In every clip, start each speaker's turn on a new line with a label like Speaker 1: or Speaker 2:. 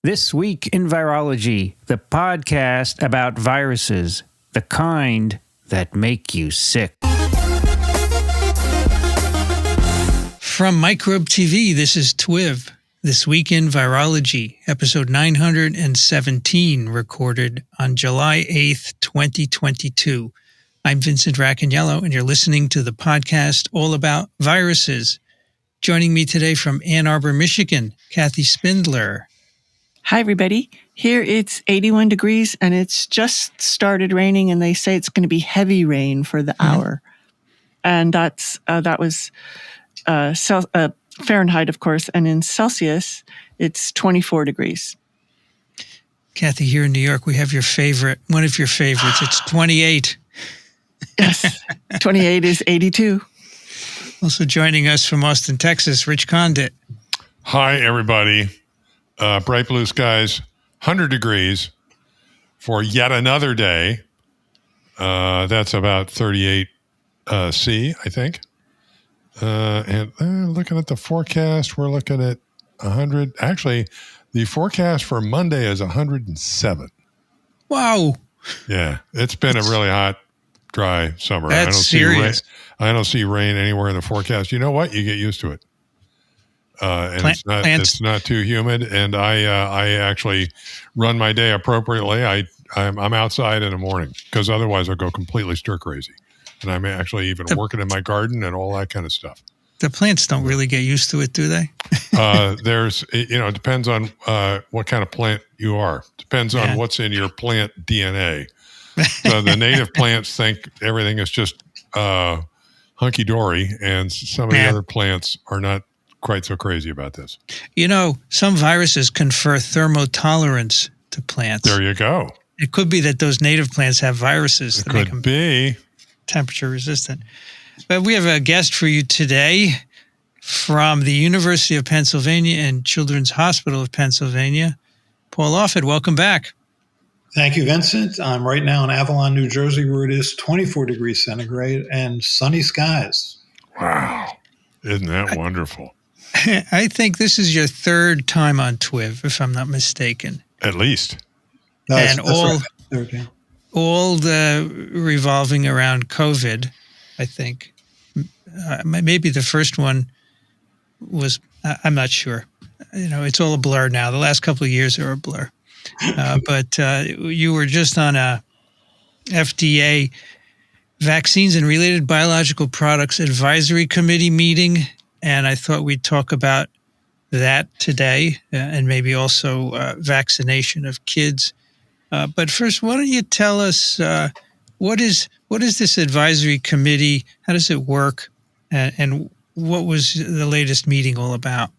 Speaker 1: This Week in Virology, the podcast about viruses, the kind that make you sick.
Speaker 2: From Microbe TV, this is TWiV, This Week in Virology, episode 917, recorded on July 8th, 2022. I'm Vincent Racaniello, and you're listening to the podcast all about viruses. Joining me today from Ann Arbor, Michigan, Kathy Spindler.
Speaker 3: Hi, everybody. Here it's 81 degrees and it's just started raining, and they say it's going to be heavy rain for the hour. And that was Fahrenheit, of course. And in Celsius, it's 24 degrees.
Speaker 2: Kathy, here in New York, we have one of your favorites. It's 28.
Speaker 3: Yes, 28 is 82.
Speaker 2: Also joining us from Austin, Texas, Rich Condit.
Speaker 4: Hi, everybody. Bright blue skies, 100 degrees for yet another day. That's about 38 C, I think. And looking at the forecast, we're looking at 100. Actually, the forecast for Monday is 107.
Speaker 2: Wow.
Speaker 4: Yeah, it's been a really hot, dry summer.
Speaker 2: That's serious.
Speaker 4: I don't see rain anywhere in the forecast. You know what? You get used to it. And it's not too humid, and I actually run my day appropriately. I'm outside in the morning because otherwise I'll go completely stir crazy, and I'm actually even working in my garden and all that kind of stuff.
Speaker 2: The plants don't really get used to it, do they?
Speaker 4: It depends on what kind of plant you are. Depends on what's in your plant DNA. So the native plants think everything is just hunky dory, and some of the other plants are not quite so crazy about this.
Speaker 2: You know, some viruses confer thermotolerance to plants.
Speaker 4: There you go.
Speaker 2: It could be that those native plants have viruses that make them temperature resistant. But we have a guest for you today from the University of Pennsylvania and Children's Hospital of Pennsylvania. Paul Offit, welcome back.
Speaker 5: Thank you, Vincent. I'm right now in Avalon, New Jersey, where it is 24 degrees centigrade and sunny skies.
Speaker 4: Wow. Isn't that wonderful?
Speaker 2: I think this is your third time on TWiV, if I'm not mistaken.
Speaker 4: At least.
Speaker 2: That's all the revolving around COVID, I think. Maybe the first one was, I'm not sure. It's all a blur now. The last couple of years are a blur. But you were just on a FDA Vaccines and Related Biological Products Advisory Committee meeting, and I thought we'd talk about that today and maybe also vaccination of kids. But first, why don't you tell us what is this advisory committee? How does it work? And what was the latest meeting all about?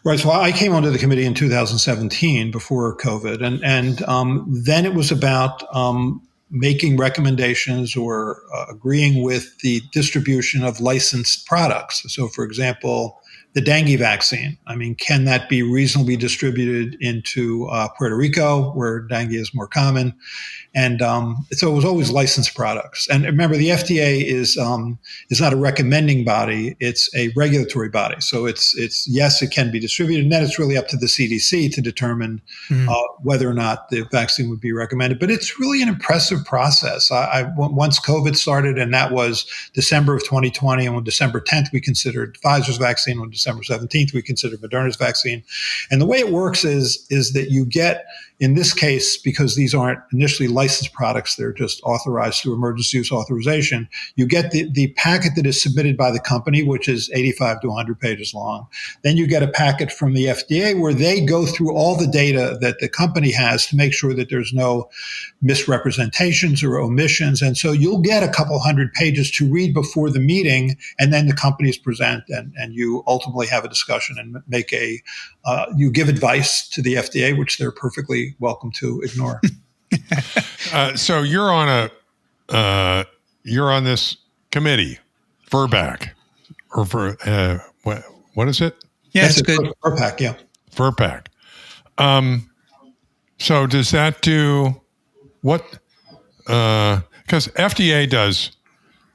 Speaker 5: Right. So I came onto the committee in 2017 before COVID, and then it was about making recommendations or agreeing with the distribution of licensed products. So, for example, the dengue vaccine. Can that be reasonably distributed into Puerto Rico, where dengue is more common? And so it was always licensed products. And remember, the FDA is not a recommending body; it's a regulatory body. So it's yes, it can be distributed, and then it's really up to the CDC to determine whether or not the vaccine would be recommended. But it's really an impressive process. Once COVID started, and that was December of 2020, and on December 10th we considered Pfizer's vaccine. On December 17th we considered Moderna's vaccine. And the way it works is that you get, in this case, because these aren't initially licensed products, they're just authorized through emergency use authorization, you get the packet that is submitted by the company, which is 85 to 100 pages long. Then you get a packet from the FDA where they go through all the data that the company has to make sure that there's no misrepresentations or omissions. And so you'll get a couple hundred pages to read before the meeting, and then the companies present, and you ultimately have a discussion and make you give advice to the FDA, which they're perfectly welcome to ignore.
Speaker 4: So you're on this committee, VRBAC, or what is it?
Speaker 2: Yeah, it's good.
Speaker 5: VRBAC, yeah.
Speaker 4: VRBAC. So does that do what? Because FDA does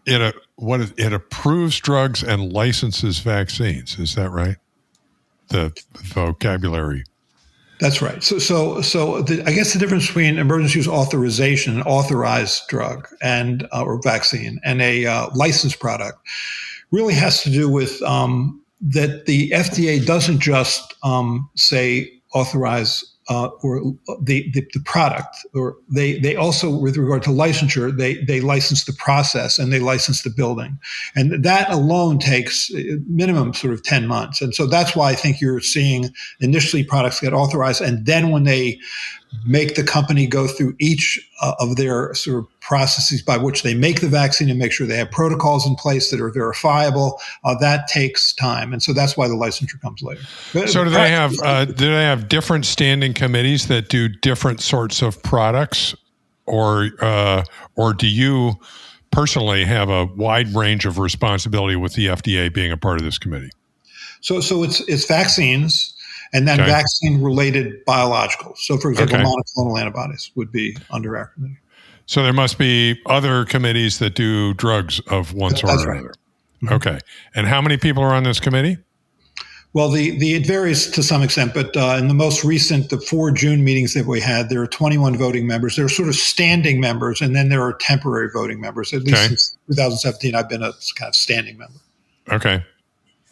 Speaker 4: it approves drugs and licenses vaccines. Is that right? The vocabulary
Speaker 5: That's right. I guess the difference between emergency use authorization, an authorized drug, and or vaccine, and a licensed product, really has to do with that the FDA doesn't just say authorize or the product, or they also, with regard to licensure, they license the process and they license the building, and that alone takes minimum sort of 10 months. And so that's why I think you're seeing initially products get authorized, and then when they make the company go through each of their sort of processes by which they make the vaccine and make sure they have protocols in place that are verifiable, that takes time. And so that's why the licensure comes later.
Speaker 4: So do they have different standing committees that do different sorts of products, or do you personally have a wide range of responsibility with the FDA being a part of this committee?
Speaker 5: So it's vaccines, and then vaccine-related biologicals. So, for example, monoclonal antibodies would be under our committee.
Speaker 4: So there must be other committees that do drugs of one sort or another. Mm-hmm. Okay. And how many people are on this committee?
Speaker 5: Well, it varies to some extent, but in the most recent, the 4 June meetings that we had, there are 21 voting members. There are sort of standing members, and then there are temporary voting members. At least since 2017, I've been a kind of standing member.
Speaker 4: Okay.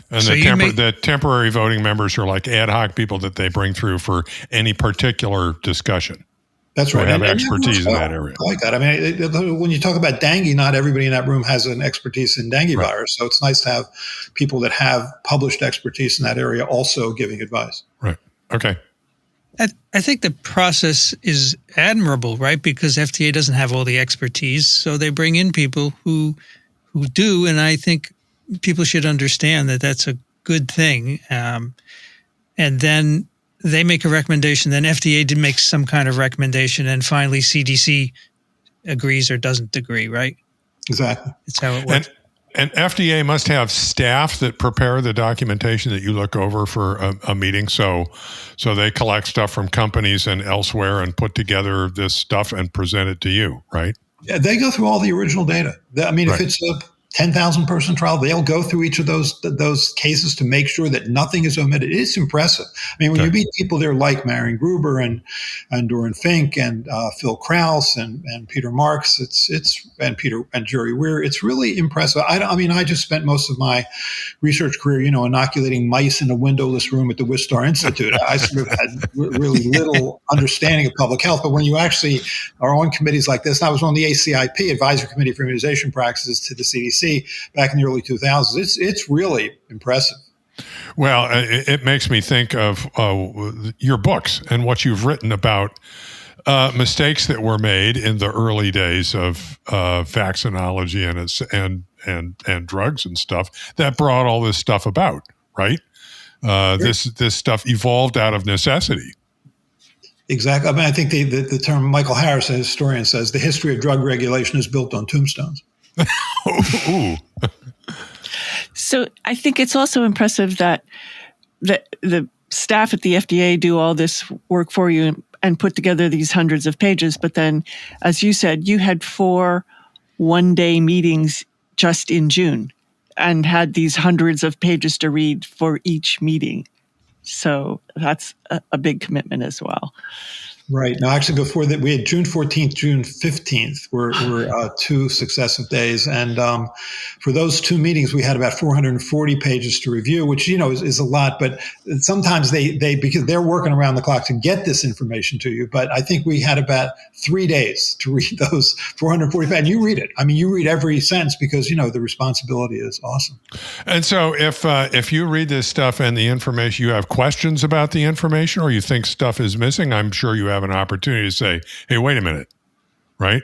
Speaker 4: And so the temporary voting members are like ad hoc people that they bring through for any particular discussion.
Speaker 5: That's right.
Speaker 4: They have expertise in that area.
Speaker 5: I like that. I mean, when you talk about dengue, not everybody in that room has an expertise in dengue virus. So it's nice to have people that have published expertise in that area also giving advice.
Speaker 4: Right. Okay.
Speaker 2: I think the process is admirable, right? Because FDA doesn't have all the expertise. So they bring in people who do. And I think people should understand that that's a good thing. And then they make a recommendation, then FDA did make some kind of recommendation, and finally CDC agrees or doesn't agree, right?
Speaker 5: Exactly.
Speaker 2: It's how it works.
Speaker 4: And FDA must have staff that prepare the documentation that you look over for a meeting. So they collect stuff from companies and elsewhere and put together this stuff and present it to you, right?
Speaker 5: Yeah, they go through all the original data. I mean, if it's a 10,000 person trial, they'll go through each of those cases to make sure that nothing is omitted. It's impressive. I mean, when you meet people there like Marion Gruber and Doran Fink and Phil Krause and Peter Marks, and Jerry Weir, it's really impressive. I just spent most of my research career, inoculating mice in a windowless room at the Wistar Institute. I sort of had really little understanding of public health, but when you actually are on committees like this, and I was on the ACIP, Advisory Committee for Immunization Practices to the CDC, back in the early 2000s. It's really impressive.
Speaker 4: Well, it makes me think of your books and what you've written about mistakes that were made in the early days of vaccinology and drugs and stuff that brought all this stuff about, right? This stuff evolved out of necessity.
Speaker 5: Exactly. I mean, I think the term Michael Harris, a historian, says the history of drug regulation is built on tombstones.
Speaker 4: Ooh.
Speaker 3: So I think it's also impressive that the staff at the FDA do all this work for you and put together these hundreds of pages. But then, as you said, you had 4 one-day meetings just in June and had these hundreds of pages to read for each meeting. So that's a big commitment as well.
Speaker 5: Right. Now, actually, before that, we had June 14th, June 15th were 2 successive days. And for those 2 meetings, we had about 440 pages to review, which, is a lot. But sometimes they because they're working around the clock to get this information to you. But I think we had about 3 days to read those 440 pages. And you read it. I mean, you read every sentence because, the responsibility is awesome.
Speaker 4: And so if you read this stuff and the information, you have questions about the information or you think stuff is missing, I'm sure you have an opportunity to say, hey, wait a minute, right?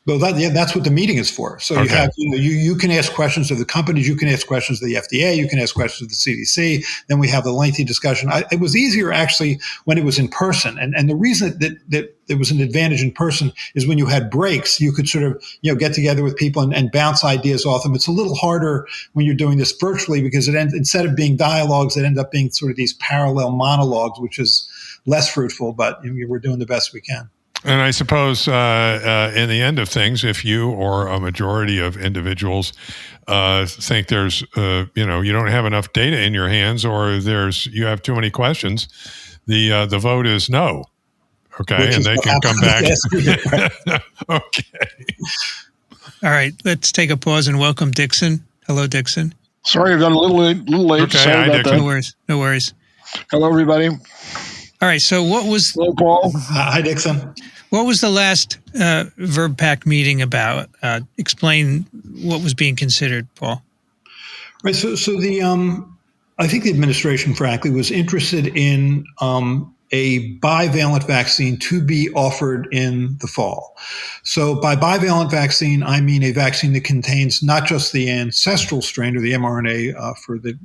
Speaker 5: Well, that's what the meeting is for. So you have, you can ask questions of the companies, you can ask questions of the FDA, you can ask questions of the CDC. Then we have the lengthy discussion. It was easier actually when it was in person, and the reason that there was an advantage in person is when you had breaks, you could sort of get together with people and bounce ideas off them. It's a little harder when you're doing this virtually because instead of being dialogues, it end up being sort of these parallel monologues, which is less fruitful. But we're doing the best we can.
Speaker 4: And I suppose in the end of things, if you or a majority of individuals think there's, you don't have enough data in your hands or you have too many questions, the vote is no. Okay, and they can come back. Okay.
Speaker 2: All right, let's take a pause and welcome Dixon. Hello, Dixon.
Speaker 6: Sorry, I got a little late.
Speaker 4: Okay,
Speaker 6: Sorry about
Speaker 4: Dixon.
Speaker 6: that.
Speaker 2: No worries.
Speaker 6: Hello, everybody.
Speaker 2: All right, so
Speaker 6: Hello, Paul.
Speaker 5: Hi, Dixon.
Speaker 2: what was the last VRBPAC meeting about? Explain what was being considered, Paul.
Speaker 5: Right. So the I think the administration, frankly, was interested in a bivalent vaccine to be offered in the fall. So by bivalent vaccine, I mean a vaccine that contains not just the ancestral strain or the mRNA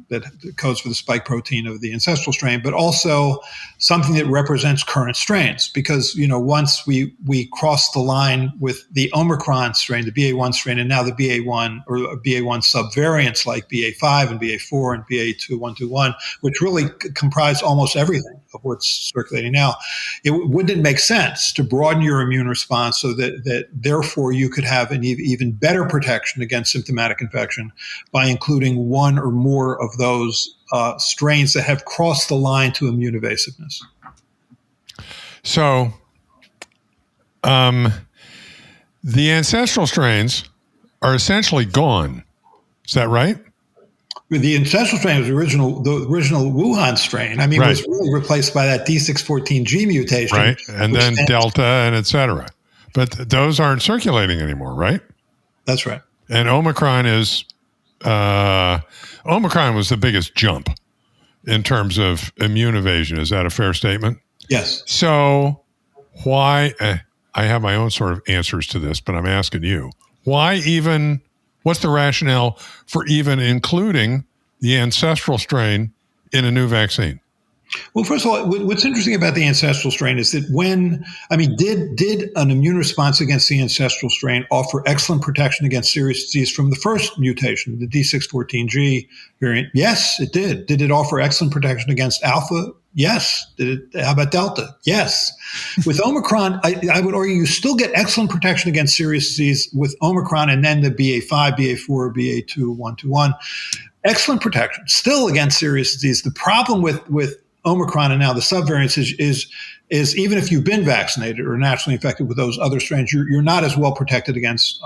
Speaker 5: that codes for the spike protein of the ancestral strain, but also something that represents current strains. Because, once we crossed the line with the Omicron strain, the BA1 strain, and now the BA1 or BA1 subvariants like BA5 and BA4 and BA2.121, which really comprise almost everything of what's circulating now, wouldn't it make sense to broaden your immune response so that therefore you could have an even better protection against symptomatic infection by including one or more of those strains that have crossed the line to immune evasiveness?
Speaker 4: So, the ancestral strains are essentially gone. Is that right?
Speaker 5: The ancestral strain was the original Wuhan strain. I mean,
Speaker 4: Right.
Speaker 5: It was really replaced by that D614G mutation.
Speaker 4: Right. And then Delta and et cetera. But those aren't circulating anymore, right?
Speaker 5: That's right.
Speaker 4: And Omicron Omicron was the biggest jump in terms of immune evasion. Is that a fair statement?
Speaker 5: Yes.
Speaker 4: So why, I have my own sort of answers to this, but I'm asking you, what's the rationale for even including the ancestral strain in a new vaccine?
Speaker 5: Well, first of all, what's interesting about the ancestral strain is that did an immune response against the ancestral strain offer excellent protection against serious disease from the first mutation, the D614G variant? Yes, it did. Did it offer excellent protection against alpha? Yes. How about Delta? Yes. With Omicron, I would argue you still get excellent protection against serious disease with Omicron and then the BA5, BA4, BA2.121. Excellent protection still against serious disease. The problem with Omicron and now the subvariants is even if you've been vaccinated or naturally infected with those other strains, you're not as well protected against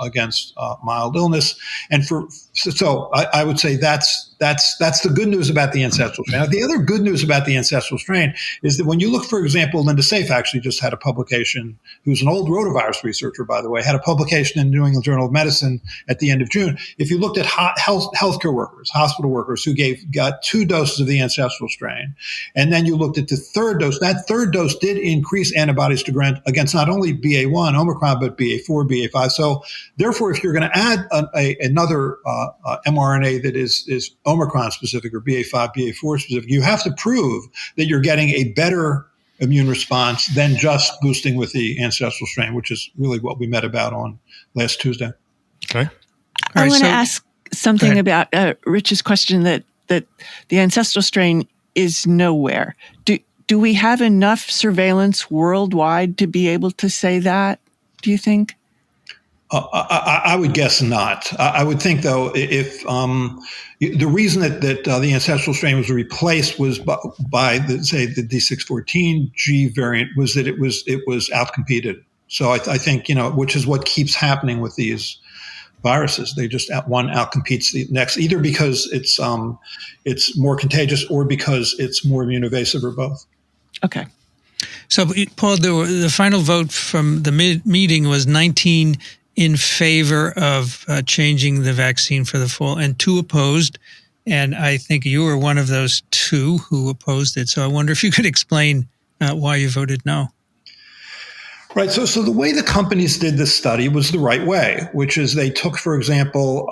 Speaker 5: mild illness. And so I would say that's the good news about the ancestral strain. Now, the other good news about the ancestral strain is that when you look, for example, Linda Safe actually just had a publication, who's an old rotavirus researcher, by the way, had a publication in the New England Journal of Medicine at the end of June. If you looked at healthcare workers, hospital workers who got 2 doses of the ancestral strain, and then you looked at the third dose, that third dose did increase antibodies against not only BA1, Omicron, but BA4, BA5. So therefore, if you're going to add another mRNA that is Omicron specific or BA5, BA4 specific, you have to prove that you're getting a better immune response than just boosting with the ancestral strain, which is really what we met about on last Tuesday.
Speaker 4: Okay.
Speaker 3: I want to ask something about Rich's question that the ancestral strain is nowhere. Do we have enough surveillance worldwide to be able to say that, do you think?
Speaker 5: I would guess not. I would think, though, if the reason that the ancestral strain was replaced was by the D614G variant was that it was outcompeted. So I think, which is what keeps happening with these viruses. They just one outcompetes the next, either because it's more contagious or because it's more immune evasive, or both.
Speaker 3: Okay.
Speaker 2: So, Paul, the final vote from the meeting was 19 in favor of changing the vaccine for the fall and 2 opposed. And I think you were one of those 2 who opposed it. So I wonder if you could explain why you voted no.
Speaker 5: Right. So the way the companies did this study was the right way, which is they took, for example,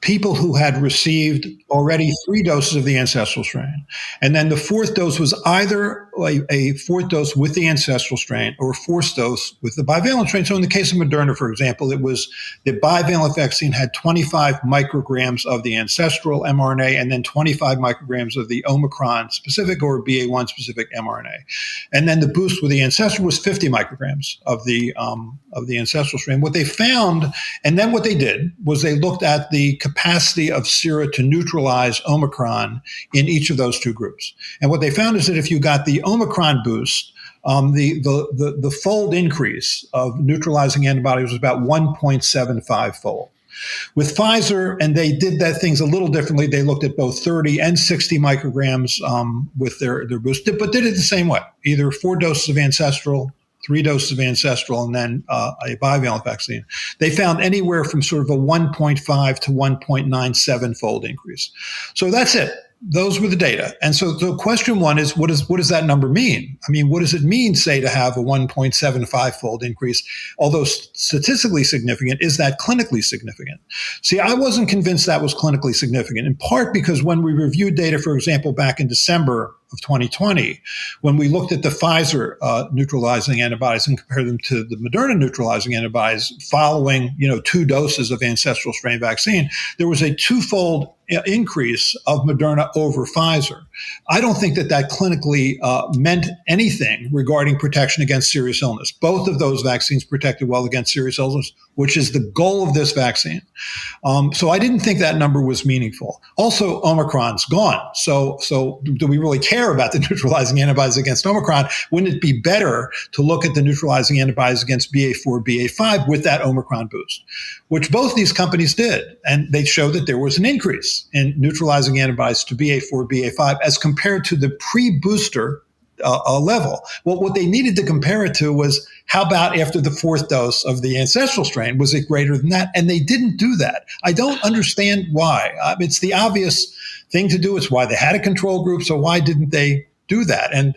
Speaker 5: people who had received already 3 doses of the ancestral strain. And then the 4th dose was either a 4th dose with the ancestral strain or a 4th dose with the bivalent strain. So in the case of Moderna, for example, it was the bivalent vaccine had 25 micrograms of the ancestral mRNA and then 25 micrograms of the Omicron specific or BA1 specific mRNA. And then the boost with the ancestral was 50 micrograms of the ancestral strain. What they found, and then what they did was they looked at at the capacity of sera to neutralize Omicron in each of those two groups. And what they found is that if you got the Omicron boost, the fold increase of neutralizing antibodies was about 1.75 fold. With Pfizer, and they did that things a little differently. They looked at both 30 and 60 micrograms with their boost, but did it the same way: either 4 doses of ancestral, 3 doses of ancestral, and then a bivalent vaccine. They found anywhere from sort of a 1.5 to 1.97 fold increase. So that's it. Those were the data. And so question one is, what does that number mean? I mean, what does it mean, say, to have a 1.75 fold increase? Although statistically significant, is that clinically significant? See, I wasn't convinced that was clinically significant, in part because when we reviewed data, for example, back in December of 2020, when we looked at the Pfizer neutralizing antibodies and compared them to the Moderna neutralizing antibodies following, 2 doses of ancestral strain vaccine, there was a 2-fold increase of Moderna over Pfizer. I don't think that clinically meant anything regarding protection against serious illness. Both of those vaccines protected well against serious illness, which is the goal of this vaccine. So I didn't think that number was meaningful. Also, Omicron's gone. So do we really care about the neutralizing antibodies against Omicron? Wouldn't it be better to look at the neutralizing antibodies against BA4, BA5 with that Omicron boost, which both these companies did. And they showed that there was an increase in neutralizing antibodies to BA4, BA5 as compared to the pre-booster level. Well, what they needed to compare it to was, how about after the 4th dose of the ancestral strain? Was it greater than that? And they didn't do that. I don't understand why. It's the obvious thing to do. It's why they had a control group. So why didn't they do that? And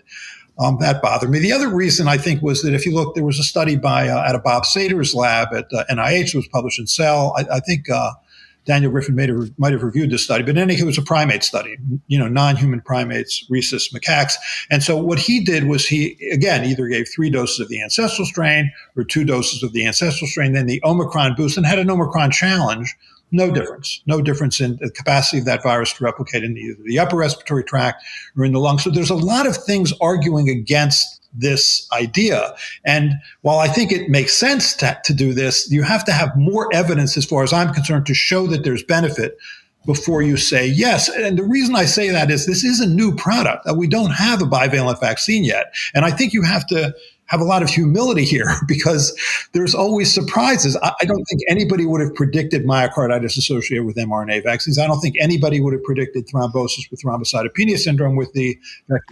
Speaker 5: that bothered me. The other reason, I think, was that if you look, there was a study by out of Bob Sater's lab at NIH that was published in Cell. I think Daniel Griffin might have reviewed this study, but in any case, it was a primate study, non-human primates, rhesus macaques. And so what he did was he, again, either gave 3 doses of the ancestral strain or 2 doses of the ancestral strain, then the Omicron boost, and had an Omicron challenge. No difference in the capacity of that virus to replicate in either the upper respiratory tract or in the lungs. So there's a lot of things arguing against this idea. And while I think it makes sense to do this, you have to have more evidence, as far as I'm concerned, to show that there's benefit before you say yes. And the reason I say that is this is a new product. We don't have a bivalent vaccine yet. And I think you have to have a lot of humility here, because there's always surprises. I don't think anybody would have predicted myocarditis associated with mRNA vaccines. I don't think anybody would have predicted thrombosis with thrombocytopenia syndrome with the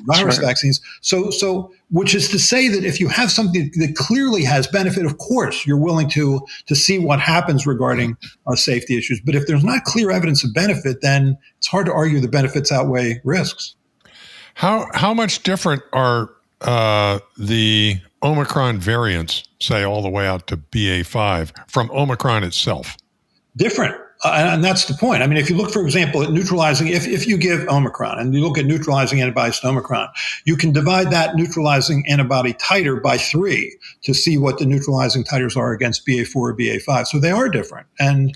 Speaker 5: virus vaccines. So, which is to say that if you have something that clearly has benefit, of course, you're willing to see what happens regarding safety issues. But if there's not clear evidence of benefit, then it's hard to argue the benefits outweigh risks.
Speaker 4: How much different are the Omicron variants, say all the way out to BA5, from Omicron itself?
Speaker 5: Different. And that's the point. I mean, if you look, for example, at neutralizing, if you give Omicron and you look at neutralizing antibodies to Omicron, you can divide that neutralizing antibody titer by 3 to see what the neutralizing titers are against BA4 or BA5. So they are different. And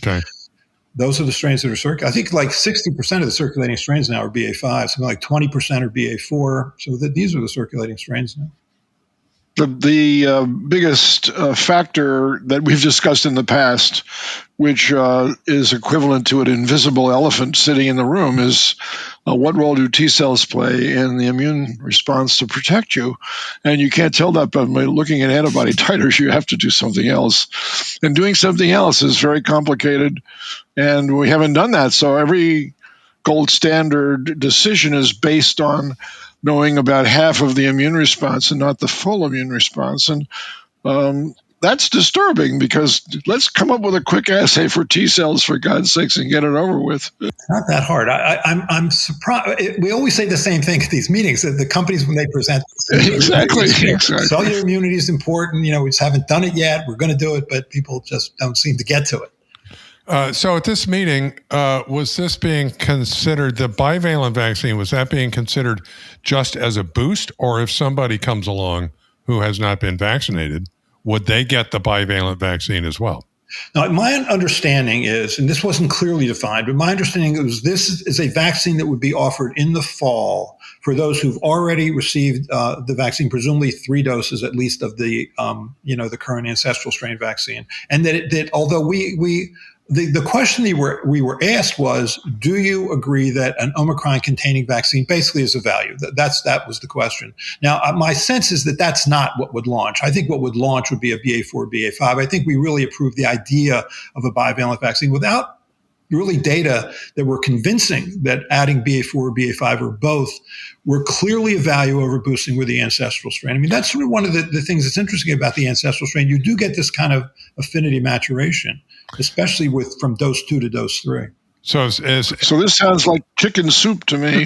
Speaker 5: those are the strains that are circulating. I think like 60% of the circulating strains now are BA5, something like 20% are BA4. So these are the circulating strains now.
Speaker 6: The biggest factor that we've discussed in the past, which is equivalent to an invisible elephant sitting in the room, is what role do T cells play in the immune response to protect you? And you can't tell that by looking at antibody titers. You have to do something else. And doing something else is very complicated, and we haven't done that. So every gold standard decision is based on knowing about half of the immune response and not the full immune response. And that's disturbing, because let's come up with a quick assay for T cells, for God's sakes, and get it over with.
Speaker 5: It's not that hard. I'm surprised. We always say the same thing at these meetings, that the companies, when they present.
Speaker 6: Exactly.
Speaker 5: Cellular immunity is important. We just haven't done it yet. We're going to do it, but people just don't seem to get to it.
Speaker 4: So at this meeting, was this being considered, the bivalent vaccine, was that being considered just as a boost? Or if somebody comes along who has not been vaccinated, would they get the bivalent vaccine as well?
Speaker 5: Now, my understanding is, and this wasn't clearly defined, but my understanding is this is a vaccine that would be offered in the fall for those who've already received the vaccine, presumably 3 doses at least of the the current ancestral strain vaccine, and that although we the question we were asked was, do you agree that an Omicron containing vaccine basically is a value? That was the question. Now, my sense is that that's not what would launch. I think what would launch would be a BA4, BA5. I think we really approved the idea of a bivalent vaccine without really data that were convincing that adding BA4 or BA5 or both were clearly a value over boosting with the ancestral strain. I mean, that's sort of one of the things that's interesting about the ancestral strain. You do get this kind of affinity maturation, especially from dose 2 to dose 3.
Speaker 4: So
Speaker 6: this sounds like chicken soup to me.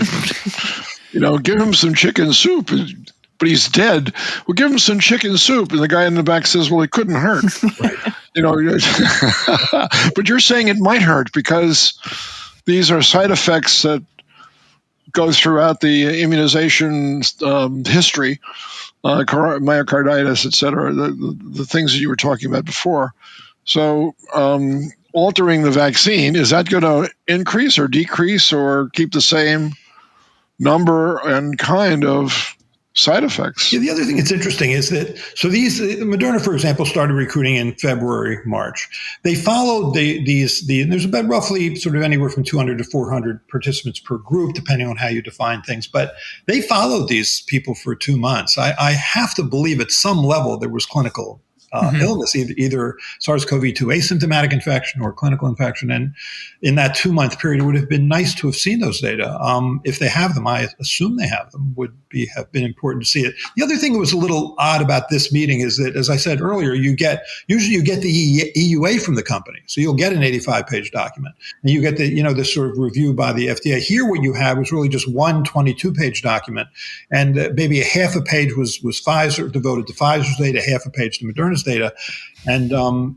Speaker 6: Give him some chicken soup, but he's dead. Well, give him some chicken soup. And the guy in the back says, well, he couldn't hurt. But you're saying it might hurt because these are side effects that go throughout the immunization history, myocarditis, et cetera, the things that you were talking about before. So altering the vaccine, is that going to increase or decrease or keep the same number and kind of side effects?
Speaker 5: Yeah, the other thing that's interesting is that, Moderna, for example, started recruiting in February, March. They followed there's about roughly sort of anywhere from 200 to 400 participants per group, depending on how you define things. But they followed these people for 2 months. I have to believe at some level there was clinical illness, either SARS-CoV-2 asymptomatic infection or clinical infection. And in that 2-month period, it would have been nice to have seen those data. If they have them, I assume they have them, have been important to see it. The other thing that was a little odd about this meeting is that, as I said earlier, usually you get the EUA from the company. So you'll get an 85-page document and you get this sort of review by the FDA. Here, what you had was really just one 22-page document, and maybe a half a page was Pfizer, devoted to Pfizer's data, half a page to Moderna's data. And,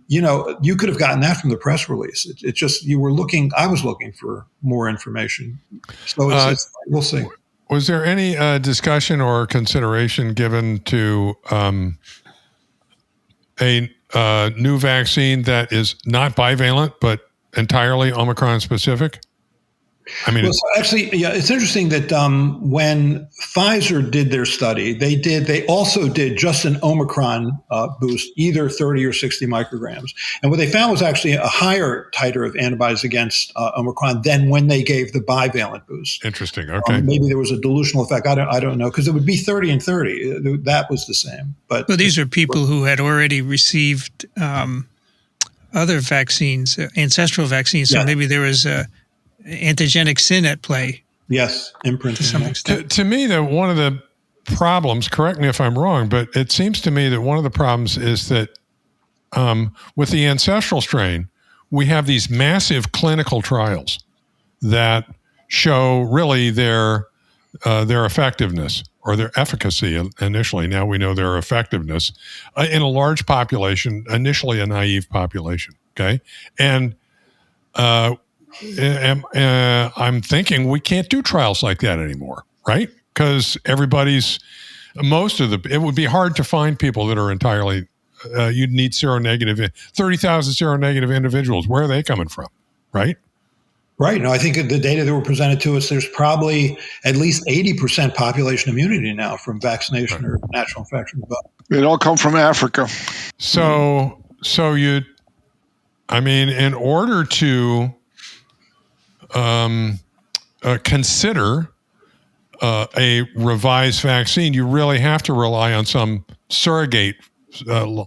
Speaker 5: you could have gotten that from the press release. It's just, I was looking for more information. So we'll see.
Speaker 4: Was there any discussion or consideration given to a new vaccine that is not bivalent, but entirely Omicron specific? I mean,
Speaker 5: it's interesting that when Pfizer did their study, they also did just an Omicron boost, either 30 or 60 micrograms. And what they found was actually a higher titer of antibodies against Omicron than when they gave the bivalent boost.
Speaker 4: Interesting. Okay.
Speaker 5: Maybe there was a dilutional effect. I don't know, because it would be 30 and 30. That was the same. But
Speaker 2: these are people who had already received other vaccines, ancestral vaccines. So maybe there was antigenic sin at play.
Speaker 5: Yes, imprinting.
Speaker 2: To some extent.
Speaker 4: To me, one of the problems, correct me if I'm wrong, but it seems to me that one of the problems is that with the ancestral strain, we have these massive clinical trials that show really their effectiveness or their efficacy initially. Now we know their effectiveness in a large population, initially a naive population. Okay. And I'm thinking we can't do trials like that anymore, right? Because it would be hard to find people that are entirely, you'd need seronegative, 30,000 seronegative individuals. Where are they coming from, right?
Speaker 5: Right. No, I think the data that were presented to us, there's probably at least 80% population immunity now from vaccination or natural infection.
Speaker 6: It all come from Africa.
Speaker 4: So in order to consider a revised vaccine, you really have to rely on some surrogate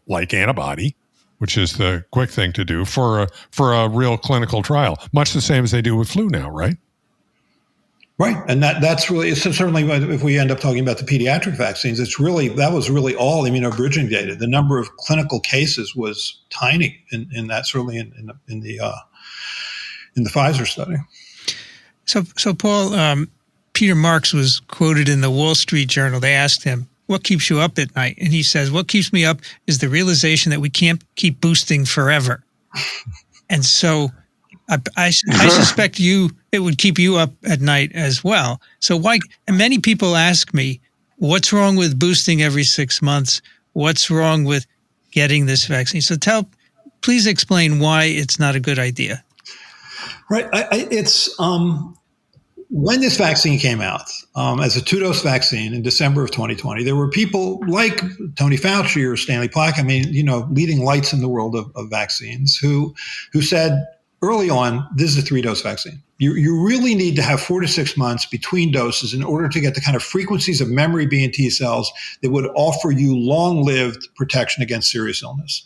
Speaker 4: like antibody, which is the quick thing to do for a real clinical trial, much the same as they do with flu now, right?
Speaker 5: Right. And that's really, certainly if we end up talking about the pediatric vaccines, that was really all immunobridging data. The number of clinical cases was tiny in that, certainly in the Pfizer study.
Speaker 2: So Paul, Peter Marks was quoted in the Wall Street Journal. They asked him, what keeps you up at night? And he says, what keeps me up is the realization that we can't keep boosting forever. And so I suspect it would keep you up at night as well. So why? And many people ask me, what's wrong with boosting every 6 months? What's wrong with getting this vaccine? So please explain why it's not a good idea.
Speaker 5: Right. It's when this vaccine came out as a 2-dose vaccine in December of 2020, there were people like Tony Fauci or Stanley Plack, leading lights in the world of vaccines who said, early on, this is a 3-dose vaccine. You really need to have 4 to 6 months between doses in order to get the kind of frequencies of memory B and T cells that would offer you long-lived protection against serious illness.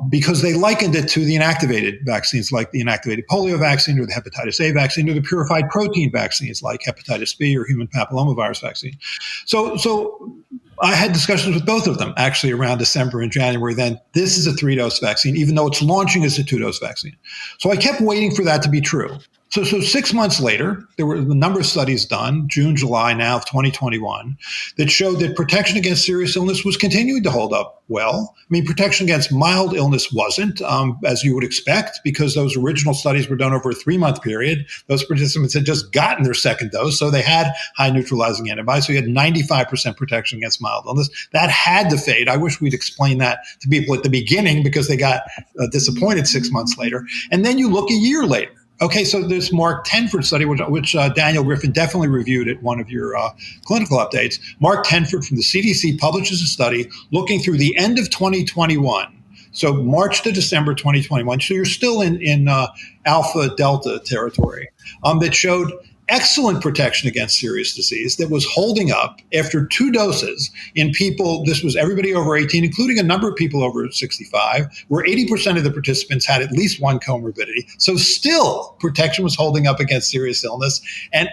Speaker 5: Because they likened it to the inactivated vaccines like the inactivated polio vaccine or the hepatitis A vaccine or the purified protein vaccines like hepatitis B or human papillomavirus vaccine. So I had discussions with both of them actually around December and January. Then this is a 3-dose vaccine, even though it's launching as a 2-dose vaccine. So I kept waiting for that to be true. So 6 months later, there were a number of studies done, June, July now of 2021, that showed that protection against serious illness was continuing to hold up well. I mean, protection against mild illness wasn't, as you would expect, because those original studies were done over a 3-month period. Those participants had just gotten their second dose, so they had high neutralizing antibodies. So you had 95% protection against mild illness. That had to fade. I wish we'd explain that to people at the beginning because they got disappointed 6 months later. And then you look a year later. Okay, so this Mark Tenford study, which Daniel Griffin definitely reviewed at one of your clinical updates. Mark Tenford from the CDC publishes a study looking through the end of 2021. So March to December 2021. So you're still in alpha delta territory that showed excellent protection against serious disease that was holding up after 2 doses in people. This was everybody over 18, including a number of people over 65, where 80% of the participants had at least one comorbidity. So still protection was holding up against serious illness. And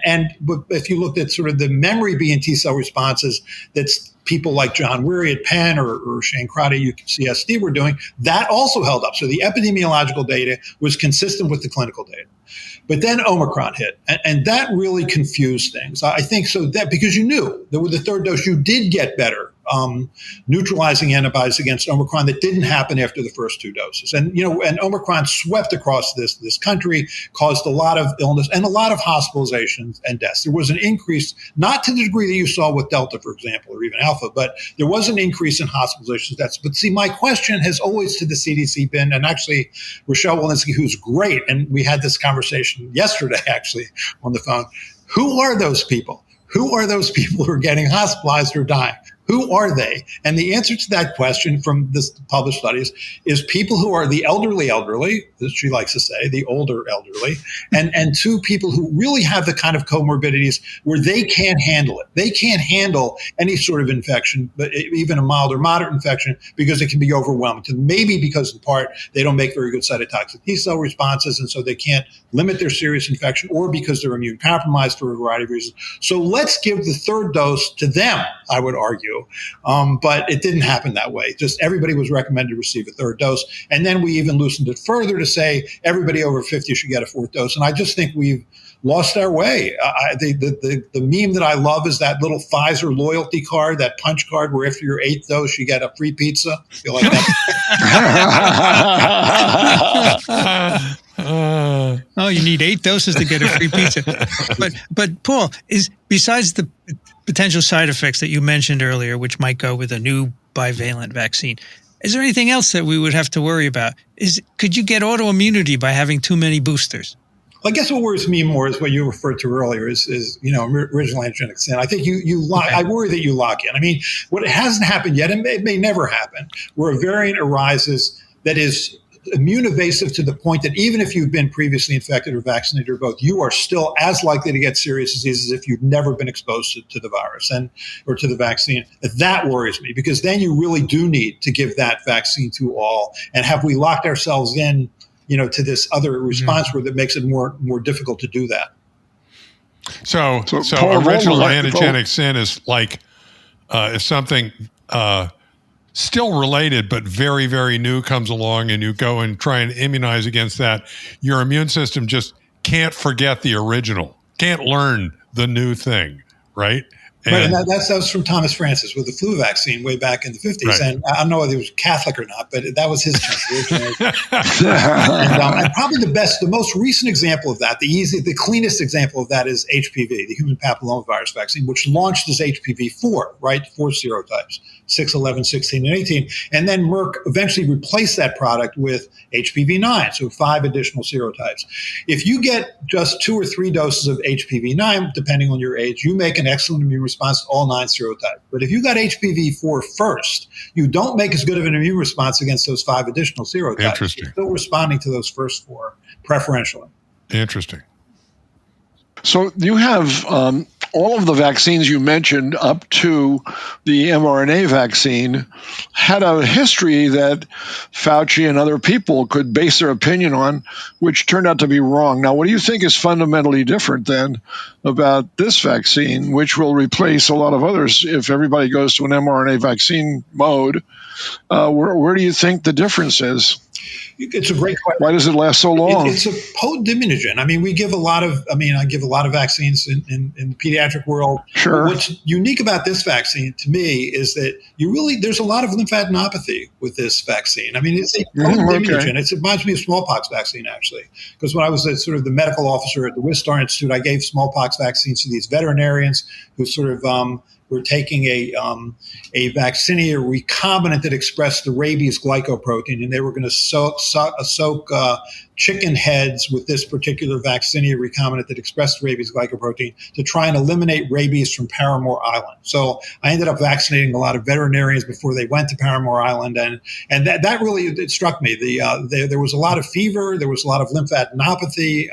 Speaker 5: if you looked at sort of the memory B and T cell responses that's people like John Weary at Penn or Shane Crotty at UCSD were doing, that also held up. So the epidemiological data was consistent with the clinical data. But then Omicron hit, and that really confused things. I think so that because you knew that with the 3rd dose, you did get better neutralizing antibodies against Omicron that didn't happen after the first 2 doses. And, and Omicron swept across this country, caused a lot of illness and a lot of hospitalizations and deaths. There was an increase, not to the degree that you saw with Delta, for example, or even Alpha, but there was an increase in hospitalizations, deaths. But see, my question has always to the CDC been, and actually Rochelle Walensky, who's great, and we had this conversation yesterday, actually, on the phone. Who are those people? Who are those people who are getting hospitalized or dying? Who are they? And the answer to that question from this published studies is people who are the elderly, as she likes to say, the older elderly, and 2 people who really have the kind of comorbidities where they can't handle it. They can't handle any sort of infection, but even a mild or moderate infection, because it can be overwhelming. Maybe because in part they don't make very good cytotoxic T cell responses, and so they can't limit their serious infection, or because they're immune compromised for a variety of reasons. So let's give the 3rd dose to them, I would argue. But it didn't happen that way. Just everybody was recommended to receive a 3rd dose. And then we even loosened it further to say everybody over 50 should get a 4th dose. And I just think we've lost our way. The meme that I love is that little Pfizer loyalty card, that punch card where after your 8th dose, you get a free pizza. Feel like that?
Speaker 2: You need 8 doses to get a free pizza. But Paul, besides the potential side effects that you mentioned earlier, which might go with a new bivalent vaccine, is there anything else that we would have to worry about? Could you get autoimmunity by having too many boosters?
Speaker 5: Well, I guess what worries me more is what you referred to earlier is original antigenic sin. I think I worry that you lock in. I mean, what hasn't happened yet, and it may never happen, where a variant arises that is immune evasive to the point that even if you've been previously infected or vaccinated or both, you are still as likely to get serious disease as if you've never been exposed to the virus or to the vaccine. That worries me, because then you really do need to give that vaccine to all. And have we locked ourselves in, to this other response where that makes it more difficult to do that?
Speaker 4: So
Speaker 6: Paul,
Speaker 4: original antigenic sin is like if something still related but very, very new comes along and you go and try and immunize against that, your immune system just can't forget the original, can't learn the new thing, right?
Speaker 5: And that was from Thomas Francis with the flu vaccine way back in the 50s. Right. And I don't know whether he was Catholic or not, but that was his choice. And probably the most recent example of that, the cleanest example of that is HPV, the human papillomavirus vaccine, which launched as HPV-4, right? 4 serotypes, 6, 11, 16, and 18. And then Merck eventually replaced that product with HPV-9, so 5 additional serotypes. If you get just 2 or 3 doses of HPV-9, depending on your age, you make an excellent immune response response to all 9 serotypes. But if you got HPV4 first, you don't make as good of an immune response against those 5 additional serotypes.
Speaker 4: Interesting.
Speaker 5: You're still responding to those first 4 preferentially.
Speaker 4: Interesting.
Speaker 6: So you have all of the vaccines you mentioned up to the mRNA vaccine had a history that Fauci and other people could base their opinion on, which turned out to be wrong. Now, what do you think is fundamentally different then about this vaccine, which will replace a lot of others if everybody goes to an mRNA vaccine mode? Where do you think the difference is?
Speaker 5: It's a great question.
Speaker 6: Why does it last so long?
Speaker 5: It's a potent immunogen. I mean, I give a lot of vaccines in the pediatric world.
Speaker 6: Sure.
Speaker 5: What's unique about this vaccine to me is that there's a lot of lymphadenopathy with this vaccine. I mean, it's a potent immunogen. It reminds me of smallpox vaccine, actually, because when I was sort of the medical officer at the Wistar Institute, I gave smallpox vaccines to these veterinarians who sort of were taking a vaccinia recombinant that expressed the rabies glycoprotein, and they were going to soak chicken heads with this particular vaccinia recombinant that expressed the rabies glycoprotein to try and eliminate rabies from Paramore Island. So I ended up vaccinating a lot of veterinarians before they went to Paramore Island, and that really it struck me. There was a lot of fever, there was a lot of lymphadenopathy,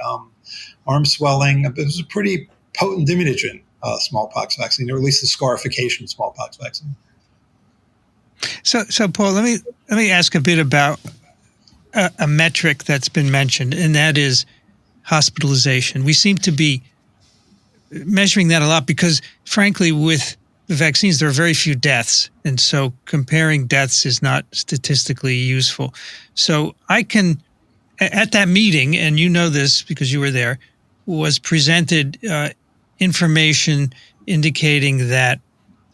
Speaker 5: arm swelling. It was a pretty potent immunogen. Smallpox vaccine, or at least the scarification smallpox vaccine.
Speaker 2: So Paul, let me ask a bit about a metric that's been mentioned, and that is hospitalization. We seem to be measuring that a lot because, frankly, with the vaccines, there are very few deaths, and so comparing deaths is not statistically useful. So I can, at that meeting, and you know this because you were there, was presented information indicating that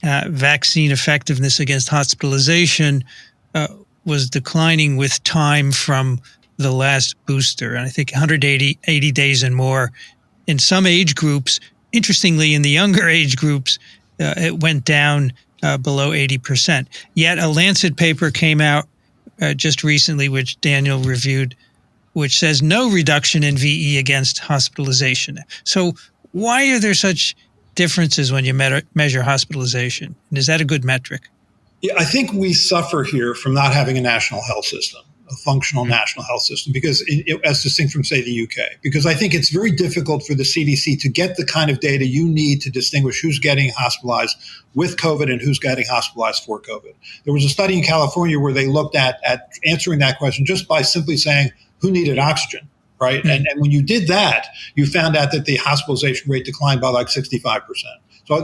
Speaker 2: vaccine effectiveness against hospitalization was declining with time from the last booster. And I think 80 days and more. In some age groups, interestingly, in the younger age groups, it went down below 80%. Yet a Lancet paper came out just recently, which Daniel reviewed, which says no reduction in VE against hospitalization. So why are there such differences when you measure hospitalization? And is that a good metric?
Speaker 5: Yeah, I think we suffer here from not having a national health system, a functional national health system, because as distinct from, say, the UK, because I think it's very difficult for the CDC to get the kind of data you need to distinguish who's getting hospitalized with COVID and who's getting hospitalized for COVID. There was a study in California where they looked at answering that question just by simply saying who needed oxygen. Right. Mm-hmm. And when you did that, you found out that the hospitalization rate declined by like 65%.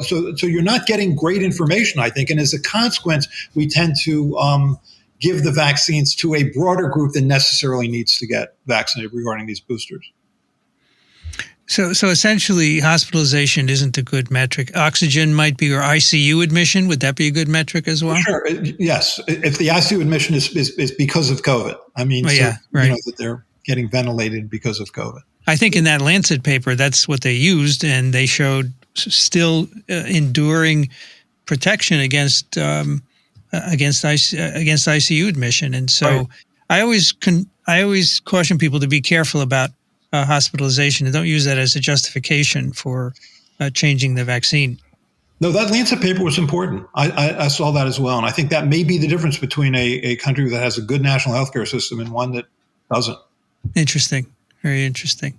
Speaker 5: So you're not getting great information, I think. And as a consequence, we tend to give the vaccines to a broader group than necessarily needs to get vaccinated regarding these boosters.
Speaker 2: So essentially, hospitalization isn't a good metric. Oxygen might be, or ICU admission. Would that be a good metric as well?
Speaker 5: Sure. Yes. If the ICU admission is because of COVID, I mean, right. That they're getting ventilated because of COVID.
Speaker 2: I think in that Lancet paper, that's what they used, and they showed still enduring protection against ICU admission. And so right. I always caution people to be careful about hospitalization and don't use that as a justification for changing the vaccine.
Speaker 5: No, that Lancet paper was important. I saw that as well, and I think that may be the difference between a country that has a good national healthcare system and one that doesn't.
Speaker 2: Interesting. Very interesting.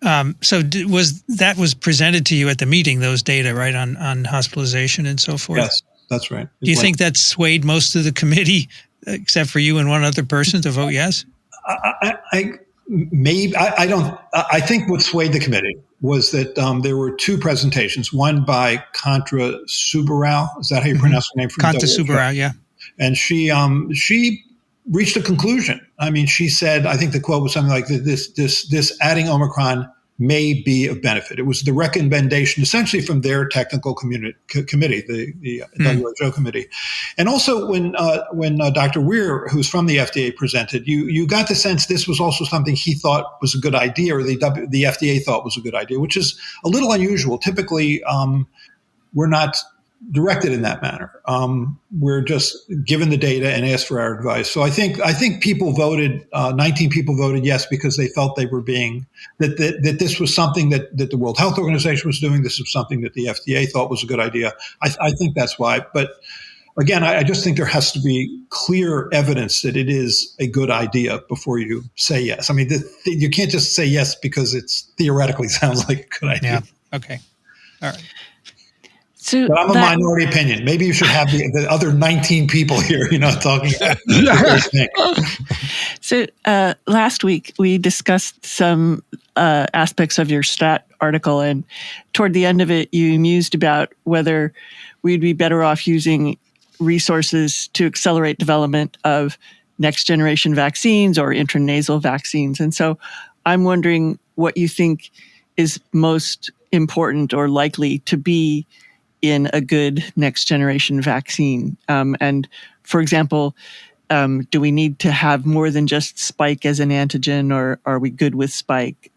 Speaker 2: So was presented to you at the meeting, those data, right, on hospitalization and so forth?
Speaker 5: Yes, that's right.
Speaker 2: Do you think that swayed most of the committee, except for you and one other person, to vote yes?
Speaker 5: I think what swayed the committee was that there were 2 presentations, one by Contra Subarao. Is that how you pronounce her name?
Speaker 2: Contra Subarao, yeah.
Speaker 5: And she reached a conclusion. I mean, she said, I think the quote was something like this adding Omicron may be of benefit. It was the recommendation essentially from their technical committee, the WHO committee. And also when Dr. Weir, who's from the FDA, presented, you got the sense this was also something he thought was a good idea, or the FDA thought was a good idea, which is a little unusual. Typically, we're not directed in that manner. We're just given the data and asked for our advice. So I think people voted, 19 people voted yes because they felt they were being, that this was something that the World Health Organization was doing. This was something that the FDA thought was a good idea. I think that's why. But again, I just think there has to be clear evidence that it is a good idea before you say yes. I mean, you can't just say yes because it's theoretically sounds like a good idea.
Speaker 2: Yeah. Okay. All right.
Speaker 3: So
Speaker 5: but I'm a minority opinion. Maybe you should have the other 19 people here, talking about what they think.
Speaker 3: So last week we discussed some aspects of your stat article, and toward the end of it, you mused about whether we'd be better off using resources to accelerate development of next generation vaccines or intranasal vaccines. And so I'm wondering what you think is most important or likely to be in a good next generation vaccine. And for example, do we need to have more than just spike as an antigen, or are we good with spike?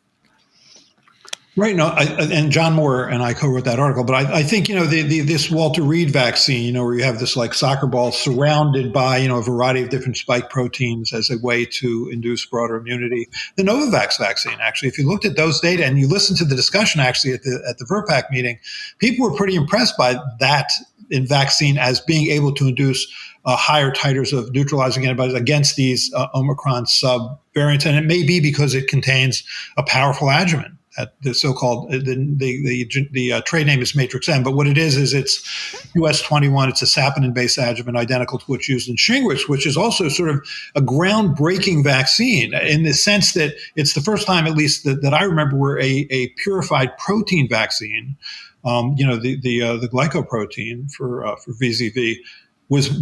Speaker 5: Right. No, and John Moore and I co-wrote that article, but I think, this Walter Reed vaccine, where you have this like soccer ball surrounded by, a variety of different spike proteins as a way to induce broader immunity. The Novavax vaccine, actually, if you looked at those data and you listened to the discussion actually at the VRBPAC meeting, people were pretty impressed by that in vaccine as being able to induce higher titers of neutralizing antibodies against these Omicron subvariants. And it may be because it contains a powerful adjuvant. The so-called the trade name is Matrix M, but what it is it's US-21. It's a saponin-based adjuvant identical to what's used in Shingrix, which is also sort of a groundbreaking vaccine in the sense that it's the first time, at least that I remember, where a purified protein vaccine, the glycoprotein for VZV, was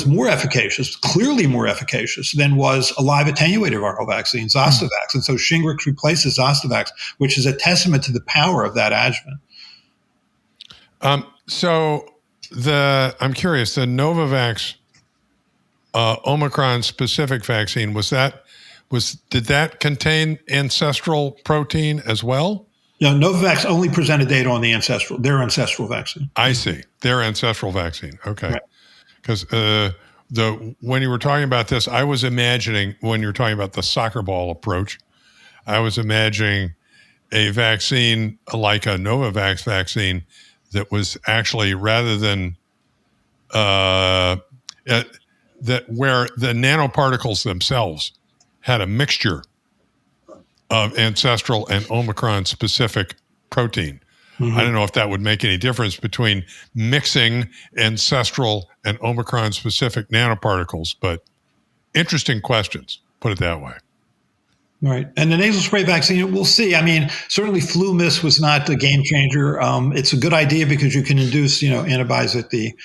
Speaker 5: more efficacious, clearly more efficacious than was a live attenuated viral vaccine, Zostavax. And so Shingrix replaces Zostavax, which is a testament to the power of that adjuvant.
Speaker 4: I'm curious, the Novavax Omicron specific vaccine, did that contain ancestral protein as well?
Speaker 5: Novavax only presented data on their ancestral vaccine.
Speaker 4: I see. Their ancestral vaccine. Okay. Because when you were talking about this, I was imagining, when you were talking about the soccer ball approach, I was imagining a vaccine like a Novavax vaccine that was actually, rather than where the nanoparticles themselves had a mixture of ancestral and Omicron specific protein. Mm-hmm. I don't know if that would make any difference between mixing ancestral and Omicron specific nanoparticles, but interesting questions, put it that way.
Speaker 5: Right. And the nasal spray vaccine, we'll see. I mean, certainly flu miss was not a game changer. It's a good idea because you can induce, antibodies at the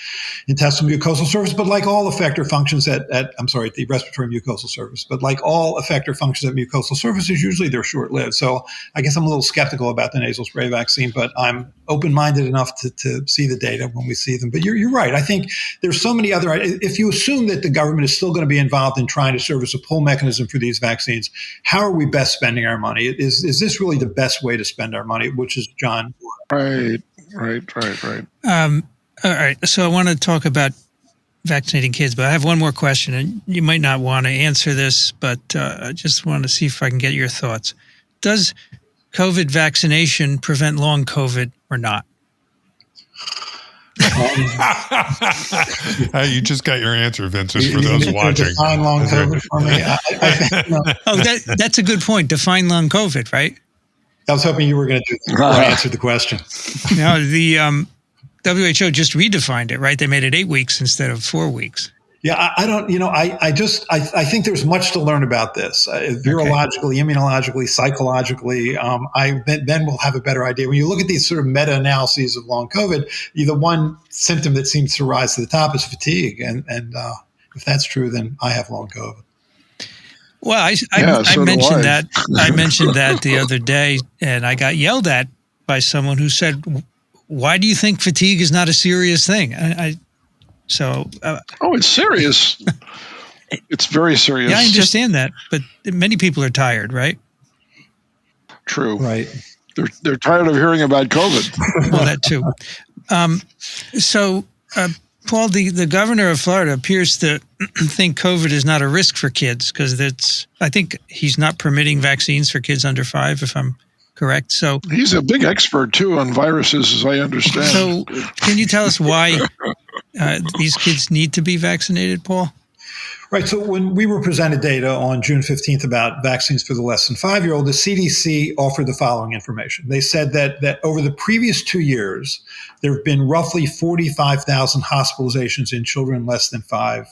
Speaker 5: intestinal mucosal surface, but like all effector functions at the respiratory mucosal surface, but like all effector functions at mucosal surfaces, usually they're short-lived. So I guess I'm a little skeptical about the nasal spray vaccine, but I'm open-minded enough to see the data when we see them. But you're right. I think there's so many other, if you assume that the government is still going to be involved in trying to serve as a pull mechanism for these vaccines, how are we best spending our money? Is this really the best way to spend our money, which is John?
Speaker 6: Right.
Speaker 2: All right. So I want to talk about vaccinating kids, but I have one more question, and you might not want to answer this, but I just want to see if I can get your thoughts. Does COVID vaccination prevent long COVID or not?
Speaker 4: You just got your answer, Vincent, for those watching.
Speaker 5: Define long COVID for me.
Speaker 2: Oh, that's a good point. Define long COVID, right?
Speaker 5: I was hoping you were going to answer the question.
Speaker 2: No, the WHO just redefined it, right? They made it 8 weeks instead of 4 weeks.
Speaker 5: Yeah, I don't, I think there's much to learn about this, virologically, immunologically, psychologically. Then we'll have a better idea. When you look at these sort of meta-analyses of long COVID, the one symptom that seems to rise to the top is fatigue. And if that's true, then I have long COVID.
Speaker 2: Well, I mentioned that. I mentioned that the other day, and I got yelled at by someone who said, "Why do you think fatigue is not a serious thing?"
Speaker 6: It's serious. It's very serious.
Speaker 2: Yeah, I understand that, but many people are tired, right?
Speaker 6: True.
Speaker 5: Right.
Speaker 6: They're tired of hearing about COVID.
Speaker 2: Well, that too. So, Paul, the governor of Florida appears to think COVID is not a risk for kids because I think he's not permitting vaccines for kids under 5, if I'm correct. So
Speaker 6: he's a big expert too on viruses, as I understand.
Speaker 2: So, can you tell us why these kids need to be vaccinated, Paul?
Speaker 5: Right. So when we were presented data on June 15th about vaccines for the less than 5-year-old, the CDC offered the following information. They said that over the previous 2 years, there have been roughly 45,000 hospitalizations in children less than 5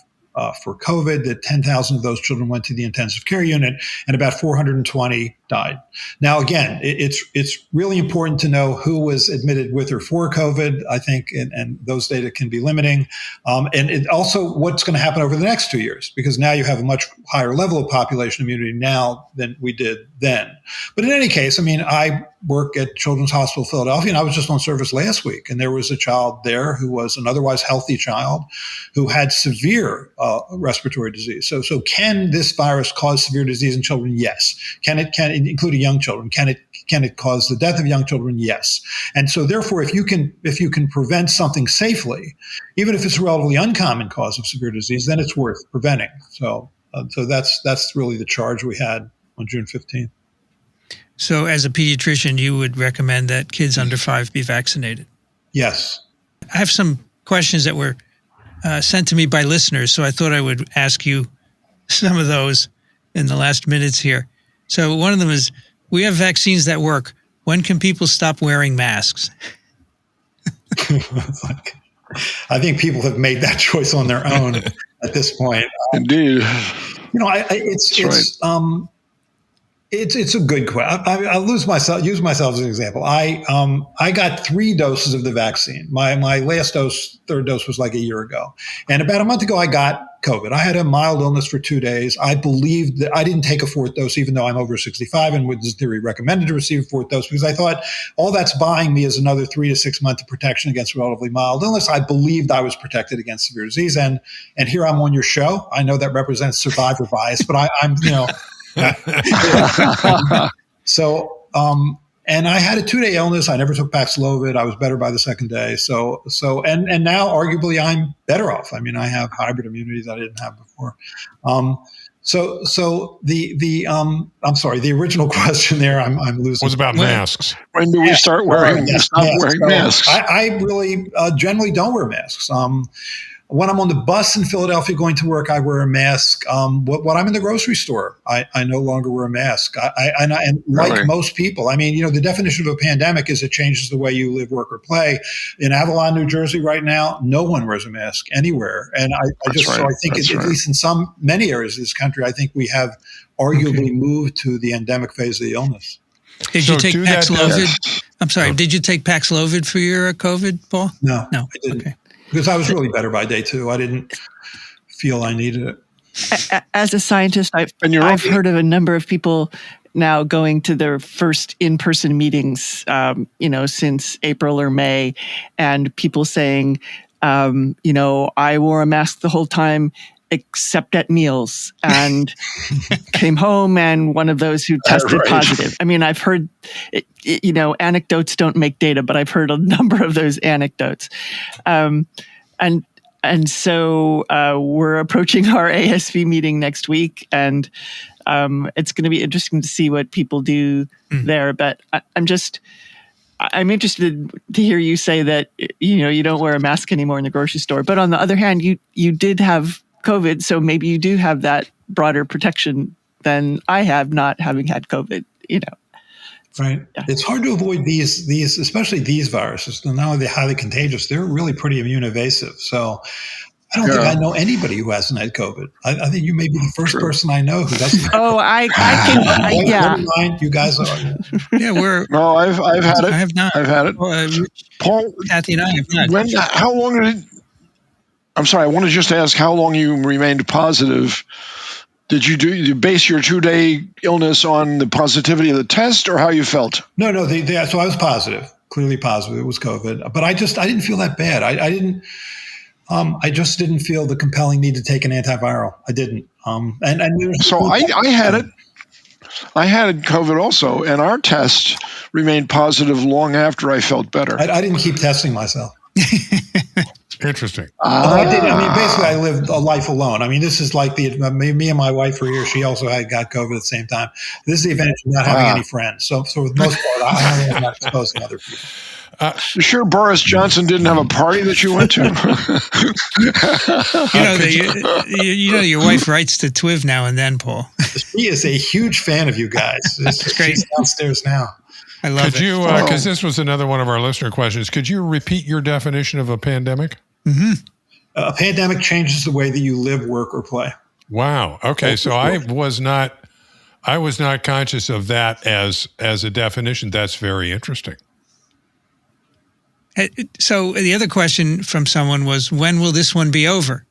Speaker 5: for COVID, that 10,000 of those children went to the intensive care unit and about 420 died. Now, again, it's really important to know who was admitted with or for COVID, I think, and those data can be limiting. And also what's going to happen over the next 2 years, because now you have a much higher level of population immunity now than we did then. But in any case, I mean, I work at Children's Hospital Philadelphia, and I was just on service last week, and there was a child there who was an otherwise healthy child who had severe respiratory disease. So can this virus cause severe disease in children? Yes. Can it including young children? Can it cause the death of young children? Yes. And so therefore, if you can prevent something safely, even if it's a relatively uncommon cause of severe disease, then it's worth preventing. So that's really the charge we had on June 15th.
Speaker 2: So as a pediatrician, you would recommend that kids under 5 be vaccinated?
Speaker 5: Yes.
Speaker 2: I have some questions that were sent to me by listeners, so I thought I would ask you some of those in the last minutes here. So one of them is, we have vaccines that work. When can people stop wearing masks?
Speaker 5: I think people have made that choice on their own at this point.
Speaker 6: Indeed.
Speaker 5: It's a good question. I'll use myself as an example. I got 3 doses of the vaccine. My last dose, 3rd dose, was like a year ago. And about a month ago, I got COVID. I had a mild illness for 2 days. I believed that I didn't take a 4th dose, even though I'm over 65 and was in theory recommended to receive a 4th dose, because I thought all that's buying me is another 3 to 6 months of protection against relatively mild illness. I believed I was protected against severe disease. And here I'm on your show. I know that represents survivor bias, but I'm So, and I had a 2-day illness. I never took Paxlovid. I was better by the 2nd day. And now arguably I'm better off. I mean, I have hybrid immunity that I didn't have before. I'm sorry, the original question there, I'm losing.
Speaker 4: Was about masks.
Speaker 6: When do we start wearing masks?
Speaker 5: I really generally don't wear masks. When I'm on the bus in Philadelphia going to work, I wear a mask. When I'm in the grocery store, I no longer wear a mask. And like most people, I mean, the definition of a pandemic is it changes the way you live, work, or play. In Avalon, New Jersey right now, no one wears a mask anywhere. And I think at least in many areas of this country, I think we have arguably moved to the endemic phase of the illness.
Speaker 2: Did you take Paxlovid? I'm sorry. Did you take Paxlovid for your COVID, Paul?
Speaker 5: No,
Speaker 2: I
Speaker 5: didn't.
Speaker 2: Okay.
Speaker 5: Because I was really better by day 2. I didn't feel I needed it.
Speaker 3: As a scientist, I've heard of a number of people now going to their first in-person meetings, since April or May, and people saying, I wore a mask the whole time except at meals, and came home and one of those who tested positive. I mean, I've heard, anecdotes don't make data, but I've heard a number of those anecdotes. And so we're approaching our ASV meeting next week, and it's going to be interesting to see what people do there. But I'm interested to hear you say that, you don't wear a mask anymore in the grocery store. But on the other hand, you did have COVID, so maybe you do have that broader protection than I have, not having had COVID,
Speaker 5: Right. Yeah. It's hard to avoid these, especially these viruses. Not only are they highly contagious, they're really pretty immune evasive. So I don't think I know anybody who hasn't had COVID. I think you may be the first person I know who doesn't.
Speaker 3: I can.
Speaker 5: Never mind, you guys are.
Speaker 6: No, I've had it.
Speaker 2: I have not.
Speaker 6: I've had it.
Speaker 2: Paul, Kathy, and I have not.
Speaker 6: How long did it? I'm sorry. I want to just ask how long you remained positive. Did you base your 2-day illness on the positivity of the test, or how you felt?
Speaker 5: No. So I was positive, clearly positive. It was COVID, but I didn't feel that bad. I just didn't feel the compelling need to take an antiviral. I didn't.
Speaker 6: So I had it. I had COVID also, and our test remained positive long after I felt better.
Speaker 5: I didn't keep testing myself.
Speaker 4: Interesting.
Speaker 5: Basically, I lived a life alone. I mean, this is like me and my wife were here. She also got COVID at the same time. This is the advantage of not having any friends. So for the most part, I'm not exposing other people.
Speaker 6: You sure Boris Johnson didn't have a party that you went to?
Speaker 2: Your wife writes to TWiV now and then, Paul.
Speaker 5: She is a huge fan of you guys.
Speaker 2: That's great.
Speaker 5: She's downstairs now.
Speaker 2: I love it.
Speaker 4: Could you, because this was another one of our listener questions, could you repeat your definition of a pandemic?
Speaker 2: Mm-hmm.
Speaker 5: A pandemic changes the way that you live, work, or play.
Speaker 4: Wow. Okay. So I was not conscious of that as a definition. That's very interesting.
Speaker 2: So the other question from someone was, when will this one be over?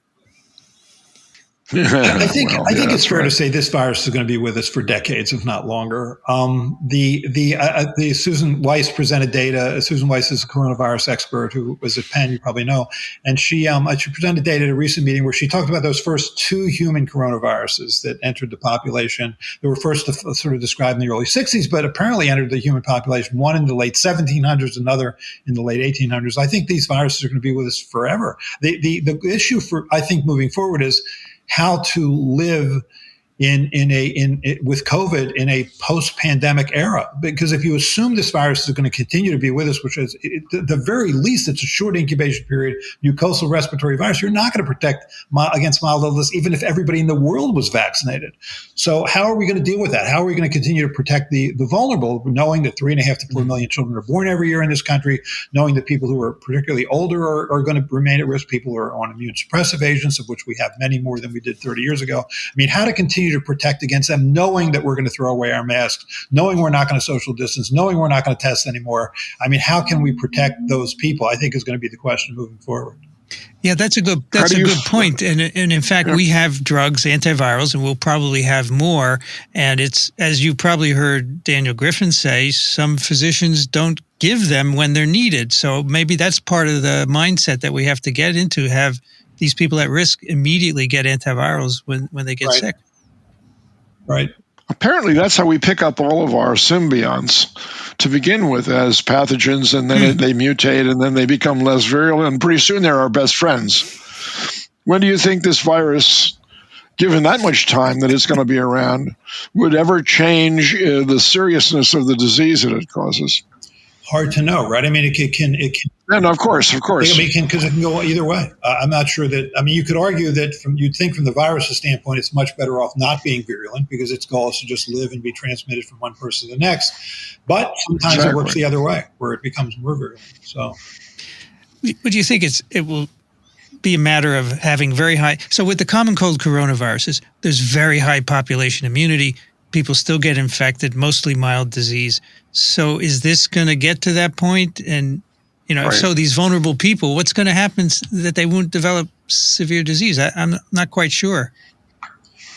Speaker 5: I think it's fair to say this virus is going to be with us for decades, if not longer. The Susan Weiss presented data. Susan Weiss is a coronavirus expert who was at Penn, you probably know, and she presented data at a recent meeting where she talked about those first 2 human coronaviruses that entered the population. They were first sort of described in the early 60s, but apparently entered the human population, one in the late 1700s, another in the late 1800s. I think these viruses are going to be with us forever. The issue for, I think, moving forward is how to live with COVID in a post-pandemic era. Because if you assume this virus is going to continue to be with us, which is at the very least, it's a short incubation period, mucosal respiratory virus, you're not going to protect against mild illness, even if everybody in the world was vaccinated. So how are we going to deal with that? How are we going to continue to protect the vulnerable, knowing that 3.5 to 4 million children are born every year in this country, knowing that people who are particularly older are going to remain at risk, people who are on immune suppressive agents, of which we have many more than we did 30 years ago. I mean, how to continue to protect against them, knowing that we're going to throw away our masks, knowing we're not going to social distance, knowing we're not going to test anymore. I mean, how can we protect those people? I think is going to be the question moving forward.
Speaker 2: Yeah, that's a good point. And in fact, we have drugs, antivirals, and we'll probably have more. And it's, as you probably heard Daniel Griffin say, some physicians don't give them when they're needed. So maybe that's part of the mindset that we have to get into, have these people at risk immediately get antivirals when they get sick.
Speaker 5: Right.
Speaker 6: Apparently, that's how we pick up all of our symbionts to begin with as pathogens, and then they mutate, and then they become less virulent, and pretty soon they're our best friends. When do you think this virus, given that much time that it's going to be around, would ever change the seriousness of the disease that it causes?
Speaker 5: Hard to know, right? I mean, it can.
Speaker 6: And of course.
Speaker 5: Because it can go either way. I'm not sure that. I mean, you could argue that you'd think from the virus's standpoint, it's much better off not being virulent because its goal is to just live and be transmitted from one person to the next. But sometimes it works the other way, where it becomes more virulent. So,
Speaker 2: would you think it will be a matter of having very high? So, with the common cold coronaviruses, there's very high population immunity. People still get infected, mostly mild disease. So is this going to get to that point? And, if so, these vulnerable people, what's going to happen that they won't develop severe disease? I'm not quite sure.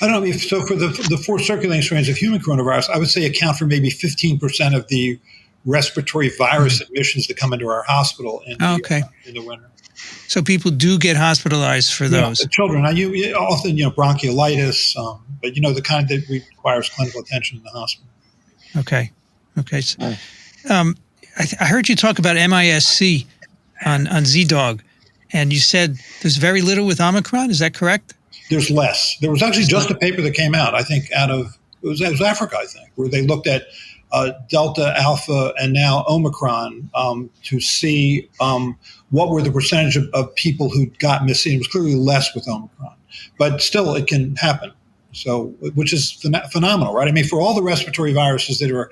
Speaker 5: I don't know. So for the 4 circulating strains of human coronavirus, I would say account for maybe 15% of the respiratory virus admissions that come into our hospital in the winter.
Speaker 2: So people do get hospitalized for those.
Speaker 5: The children, often bronchiolitis, but the kind that requires clinical attention in the hospital.
Speaker 2: Okay. So, I heard you talk about MISC on ZDog, and you said there's very little with Omicron. Is that correct?
Speaker 5: There's less. There was actually just a paper that came out, I think, it was Africa, I think, where they looked at Delta, Alpha, and now Omicron to see what were the percentage of people who got missing. It was clearly less with Omicron, but still it can happen. So, which is phenomenal, right? I mean, for all the respiratory viruses that are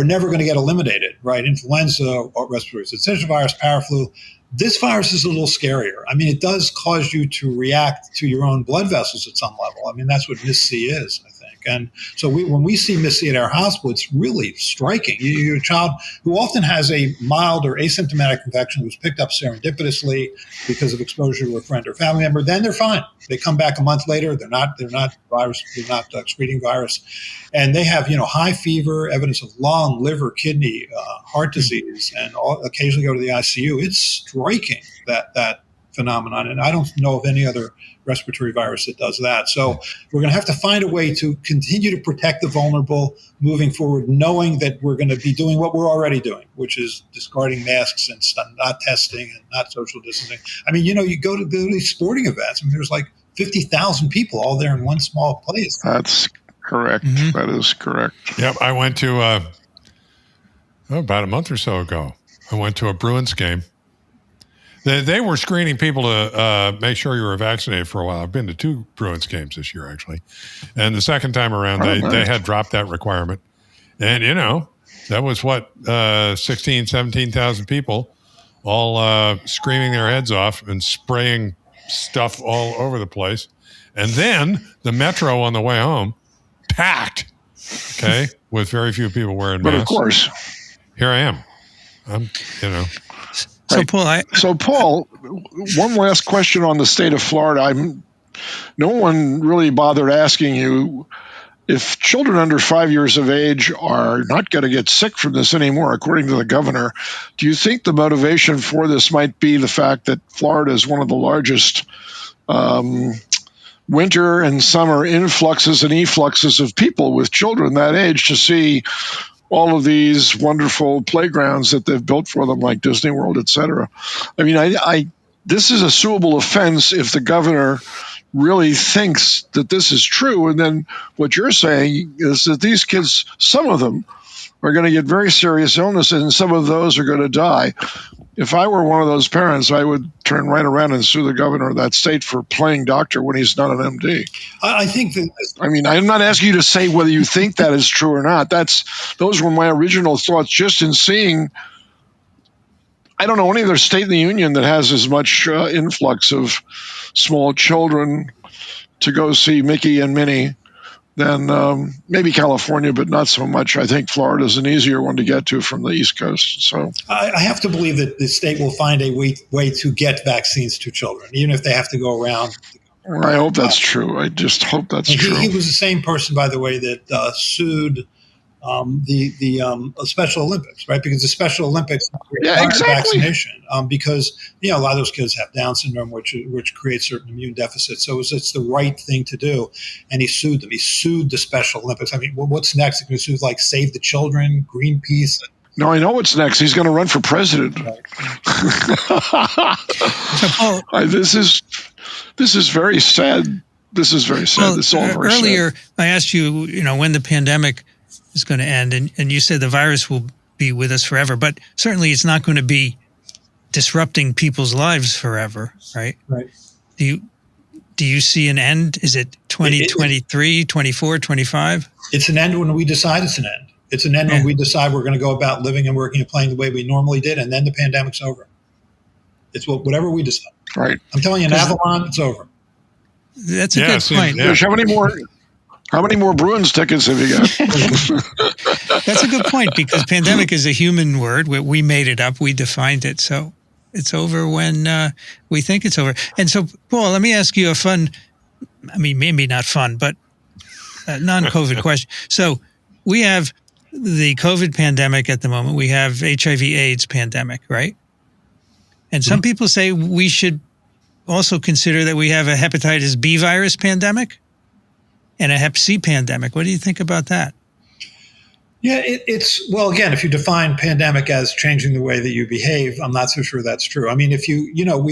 Speaker 5: never going to get eliminated, right? Influenza, or respiratory syncytial virus, paraflu. This virus is a little scarier. I mean, it does cause you to react to your own blood vessels at some level. I mean, that's what MIS-C is, I think. And so when we see MIS-C at our hospital, it's really striking. You're a child who often has a mild or asymptomatic infection who's picked up serendipitously because of exposure to a friend or family member. Then they're fine. They come back a month later. They're not virus. They're not excreting virus, and they have high fever, evidence of lung, liver, kidney, heart disease, and occasionally go to the ICU. It's striking that phenomenon. And I don't know of any other respiratory virus that does that. So we're going to have to find a way to continue to protect the vulnerable moving forward, knowing that we're going to be doing what we're already doing, which is discarding masks and not testing and not social distancing. I mean, you go to these sporting events, I mean, there's like 50,000 people all there in one small place.
Speaker 6: That's correct. Mm-hmm. That is correct.
Speaker 4: Yep. I went to, about a month or so ago, I went to a Bruins game. They were screening people to make sure you were vaccinated for a while. I've been to 2 Bruins games this year, actually. And the second time around, they had dropped that requirement. And, that was 16, 17,000 people all screaming their heads off and spraying stuff all over the place. And then the metro on the way home, packed, okay, with very few people wearing masks.
Speaker 6: But of course.
Speaker 4: Here I am.
Speaker 6: So, Paul, one last question on the state of Florida. No one really bothered asking you if children under 5 years of age are not going to get sick from this anymore, according to the governor. Do you think the motivation for this might be the fact that Florida is one of the largest winter and summer influxes and effluxes of people with children that age to see all of these wonderful playgrounds that they've built for them, like Disney World, et cetera? I mean, this is a suable offense if the governor really thinks that this is true. And then what you're saying is that these kids, some of them, are going to get very serious illnesses, and some of those are going to die. If I were one of those parents, I would turn right around and sue the governor of that state for playing doctor when he's not an MD.
Speaker 5: I think that.
Speaker 6: I mean, I'm not asking you to say whether you think that is true or not. Those were my original thoughts just in seeing. I don't know any other state in the union that has as much influx of small children to go see Mickey and Minnie than maybe California, but not so much. I think Florida is an easier one to get to from the East Coast. So
Speaker 5: I have to believe that the state will find a way to get vaccines to children, even if they have to go around.
Speaker 6: I hope that's true. I just hope that's true.
Speaker 5: He was the same person, by the way, that sued the Special Olympics, right? Because the Special Olympics require vaccination because a lot of those kids have Down syndrome, which creates certain immune deficits. So it's the right thing to do, and he sued them. He sued the Special Olympics. I mean, what's next? He's going to sue like Save the Children, Greenpeace.
Speaker 6: No, I know what's next. He's going to run for president.
Speaker 5: Right.
Speaker 6: This is very sad. This is very sad.
Speaker 2: Well,
Speaker 6: this is all very
Speaker 2: earlier,
Speaker 6: sad.
Speaker 2: I asked you, when the pandemic is going to end, and you said the virus will be with us forever, but certainly it's not going to be disrupting people's lives forever, right?
Speaker 5: Right.
Speaker 2: Do you see an end? Is it 2023, 24, 25?
Speaker 5: It's an end when we decide it's an end. It's an end when we decide we're going to go about living and working and playing the way we normally did, and then the pandemic's over. It's whatever we decide.
Speaker 6: Right.
Speaker 5: I'm telling you, in Avalon, it's over.
Speaker 2: That's a good point.
Speaker 6: Yeah. How many more Bruins tickets have you got?
Speaker 2: That's a good point, because pandemic is a human word. We made it up. We defined it. So it's over when we think it's over. And so, Paul, let me ask you maybe not fun, but a non-COVID question. So we have the COVID pandemic at the moment. We have HIV/AIDS pandemic, right? And some people say we should also consider that we have a hepatitis B virus pandemic and a hep C pandemic. What do you think about that?
Speaker 5: Yeah, well, again, if you define pandemic as changing the way that you behave, I'm not so sure that's true. I mean, if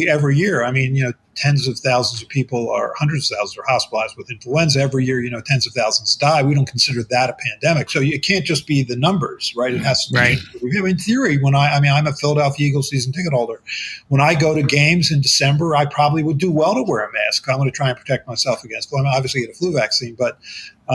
Speaker 5: every year, tens of thousands of people or hundreds of thousands are hospitalized with influenza every year, tens of thousands die. We don't consider that a pandemic. So it can't just be the numbers, right? It has to be, in theory, I'm a Philadelphia Eagles season ticket holder. When I go to games in December, I probably would do well to wear a mask. I'm going to try and protect myself against flu. I obviously get a flu vaccine, but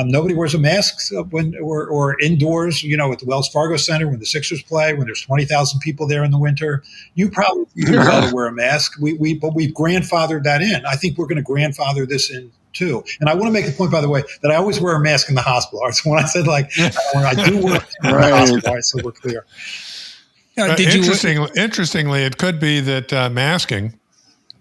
Speaker 5: nobody wears a mask or indoors, at the Wells Fargo Center when the Sixers play, when there's 20,000 people there in the winter. You probably do well to wear a mask. But we've grandfathered that in. I think we're going to grandfather this in too. And I want to make the point, by the way, that I always wear a mask in the hospital. So when I said I do work in the hospital, so we're clear.
Speaker 4: Interestingly, it could be that masking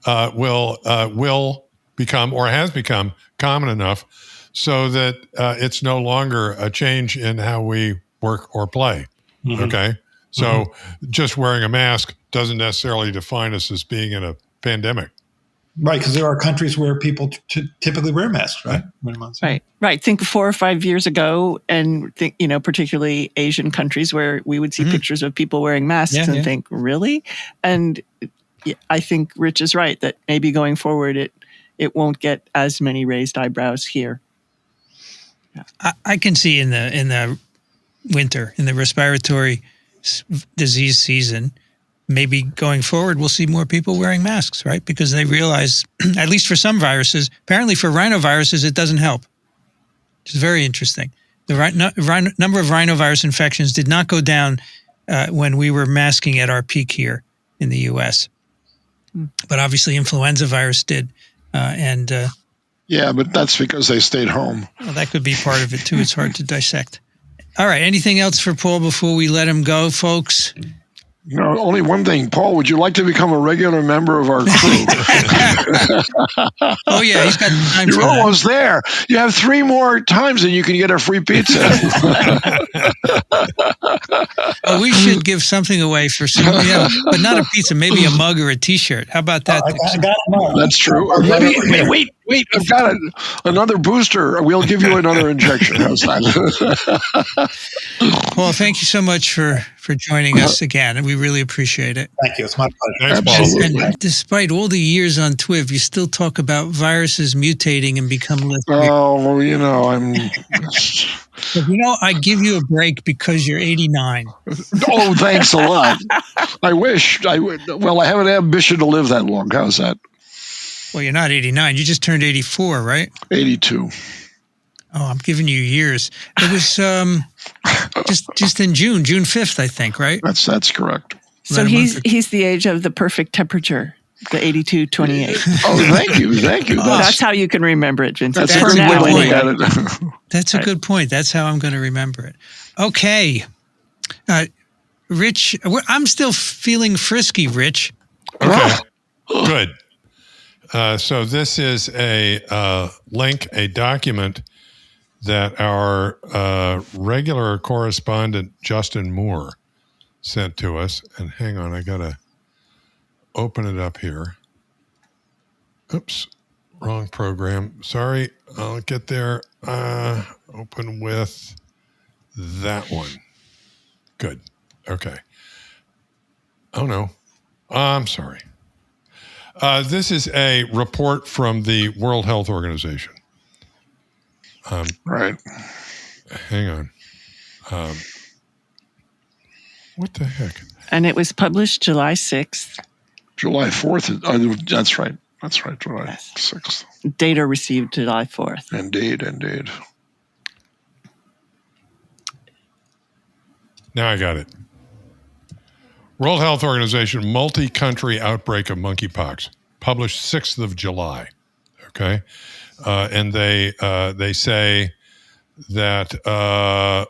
Speaker 4: will become or has become common enough so that it's no longer a change in how we work or play. Mm-hmm. Okay? So just wearing a mask doesn't necessarily define us as being in a pandemic.
Speaker 5: Right, because there are countries where people typically wear masks, right?
Speaker 3: Right. Think 4 or 5 years ago, and think, particularly Asian countries where we would see pictures of people wearing masks and think, really? And I think Rich is right that maybe going forward, it won't get as many raised eyebrows here.
Speaker 2: Yeah. I can see in the winter, in the respiratory disease season, maybe going forward, we'll see more people wearing masks, right? Because they realize, at least for some viruses, apparently for rhinoviruses, it doesn't help. Which is very interesting. The number of rhinovirus infections did not go down when we were masking at our peak here in the U.S. But obviously influenza virus did.
Speaker 6: Yeah, but that's because they stayed home.
Speaker 2: Well, that could be part of it too. It's hard to dissect. All right. Anything else for Paul before we let him go, folks?
Speaker 6: No, only one thing. Paul, would you like to become a regular member of our crew?
Speaker 2: Oh, yeah, he's got time
Speaker 6: You're
Speaker 2: for that.
Speaker 6: almost there. You have 3 more times and you can get a free pizza.
Speaker 2: Oh, we should give something away for some, but not a pizza, maybe a mug or a T-shirt. How about that?
Speaker 5: I got it.
Speaker 6: That's true. Or maybe, wait, I've got another booster. We'll give you another injection. How's that?
Speaker 2: Paul, thank you so much for joining us again. We really appreciate it.
Speaker 5: Thank you. It's my pleasure.
Speaker 4: Thanks, Paul.
Speaker 2: And despite all the years on TWiV, you still talk about viruses mutating and become less.
Speaker 6: Oh, well, I'm.
Speaker 2: I give you a break because you're 89.
Speaker 6: Oh, thanks a lot. I wish I would. Well, I have an ambition to live that long. How's that?
Speaker 2: Well, you're not 89. You just turned 84, right?
Speaker 6: 82.
Speaker 2: Oh, I'm giving you years. It was just in June 5th, I think, right?
Speaker 6: That's correct.
Speaker 3: So he's the age of the perfect temperature, the 82-28.
Speaker 6: Oh, thank you.
Speaker 3: That's how you can remember it, Vincent.
Speaker 6: That's a good way to look at it.
Speaker 2: That's a good point. That's how I'm going to remember it. Okay. Rich, I'm still feeling frisky, Rich.
Speaker 4: Okay, good. So this is a link, a document that our regular correspondent, Justin Moore, sent to us. And hang on, I got to open it up here. Oops, wrong program. Sorry, I'll get there. Open with that one. Good. Okay. Oh, no. I'm sorry. This is a report from the World Health Organization.
Speaker 6: Right.
Speaker 4: Hang on. What the heck?
Speaker 3: And it was published July 6th.
Speaker 6: July 4th. That's right. July 6th.
Speaker 3: Data received July 4th.
Speaker 6: Indeed.
Speaker 4: Now I got it. World Health Organization multi-country outbreak of monkeypox, published 6th of July. Okay, and they say that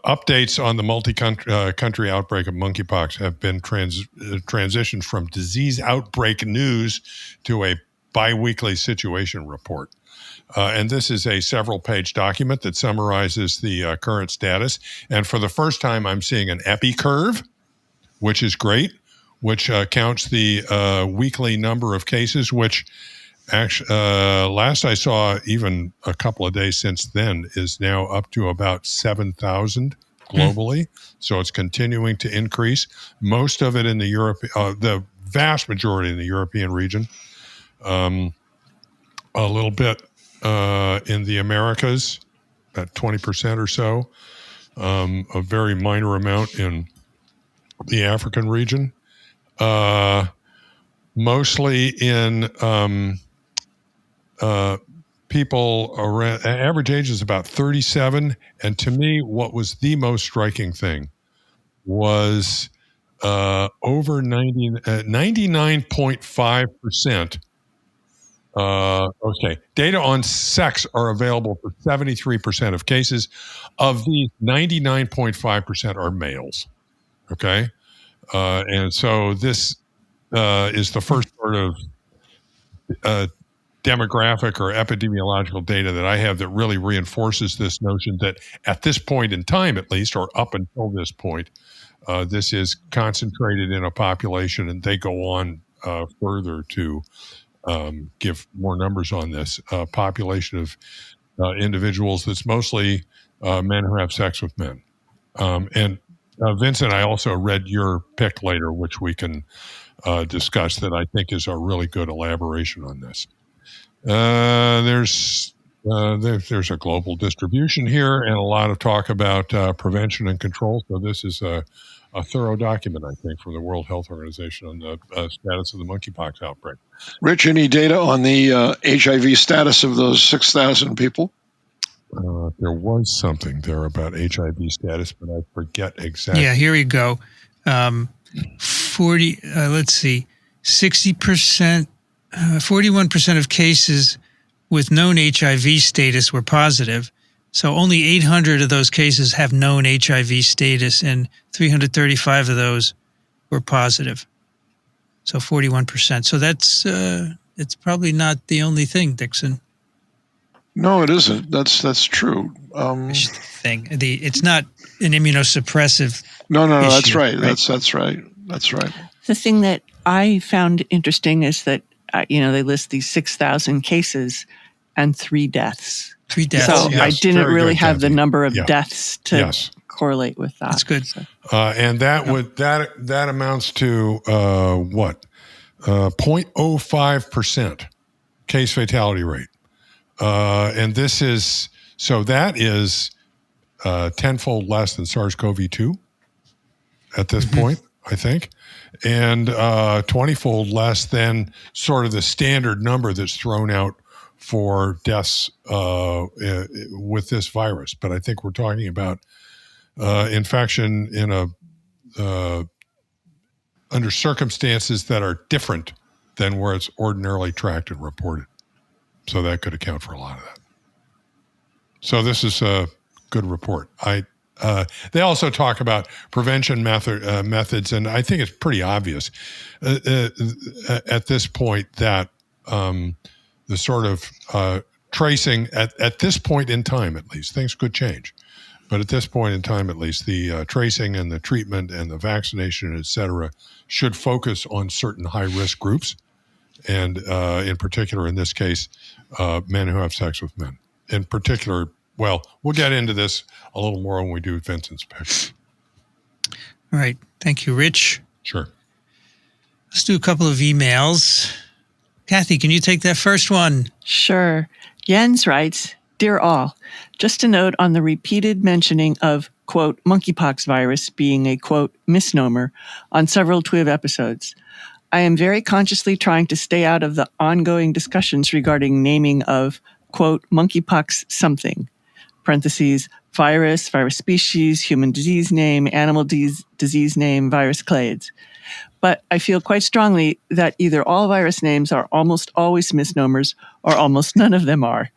Speaker 4: updates on the multi-country outbreak of monkeypox have been transitioned from disease outbreak news to a biweekly situation report. And this is a several-page document that summarizes the current status. And for the first time, I'm seeing an epi curve, which is great, which counts the weekly number of cases, which actually, last I saw, even a couple of days since then, is now up to about 7,000 globally. So it's continuing to increase. Most of it in the the vast majority in the European region. A little bit in the Americas, about 20% or so. A very minor amount in the African region. Mostly in people around, average age is about 37. And to me, what was the most striking thing was over 99.5%. Okay. Data on sex are available for 73% of cases. Of these, 99.5% are males. Okay. And so this is the first sort of demographic or epidemiological data that I have that really reinforces this notion that at this point in time, at least, or up until this point, this is concentrated in a population, and they go on further to give more numbers on this population of individuals that's mostly men who have sex with men. And Vincent, I also read your pick later, which we can discuss, that I think is a really good elaboration on this. There's a global distribution here and a lot of talk about prevention and control. So this is a thorough document, I think, from the World Health Organization on the status of the monkeypox outbreak.
Speaker 6: Rich, any data on the HIV status of those 6,000 people?
Speaker 4: There was something there about HIV status, but I forget exactly.
Speaker 2: Yeah, here we go. 60%, 41% of cases with known HIV status were positive. So only 800 of those cases have known HIV status, and 335 of those were positive. So 41%. So that's it's probably not the only thing, Dixon.
Speaker 6: No, it isn't. That's true.
Speaker 2: It's not an immunosuppressive.
Speaker 6: No,
Speaker 2: issue,
Speaker 6: that's right.
Speaker 2: right.
Speaker 6: That's right. That's right.
Speaker 3: The thing that I found interesting is that they list these 6,000 cases and 3 deaths.
Speaker 2: 3 deaths.
Speaker 3: So
Speaker 4: Yes,
Speaker 3: I didn't really have the number of
Speaker 4: Yeah.
Speaker 3: deaths to
Speaker 4: Yes.
Speaker 3: correlate with that.
Speaker 2: That's good.
Speaker 3: So.
Speaker 4: And that that amounts to what? 0.05% case fatality rate. And that is tenfold less than SARS-CoV-2 at this point, I think, and 20-fold less than sort of the standard number that's thrown out for deaths with this virus. But I think we're talking about infection in under circumstances that are different than where it's ordinarily tracked and reported. So that could account for a lot of that. So this is a good report. They also talk about prevention methods, and I think it's pretty obvious at this point that the sort of tracing, at this point in time at least, things could change. But at this point in time, at least, the tracing and the treatment and the vaccination, et cetera, should focus on certain high-risk groups. And in particular, in this case, men who have sex with men. In particular, well, we'll get into this a little more when we do Vincent's pick.
Speaker 2: All right. Thank you, Rich.
Speaker 4: Sure.
Speaker 2: Let's do a couple of emails. Kathy, can you take that first one?
Speaker 3: Sure. Jens writes, Dear all, just a note on the repeated mentioning of, quote, monkeypox virus being a, quote, misnomer on several TWiV episodes. I am very consciously trying to stay out of the ongoing discussions regarding naming of, quote, monkeypox something, parentheses, virus, virus species, human disease name, animal disease name, virus clades. But I feel quite strongly that either all virus names are almost always misnomers or almost none of them are.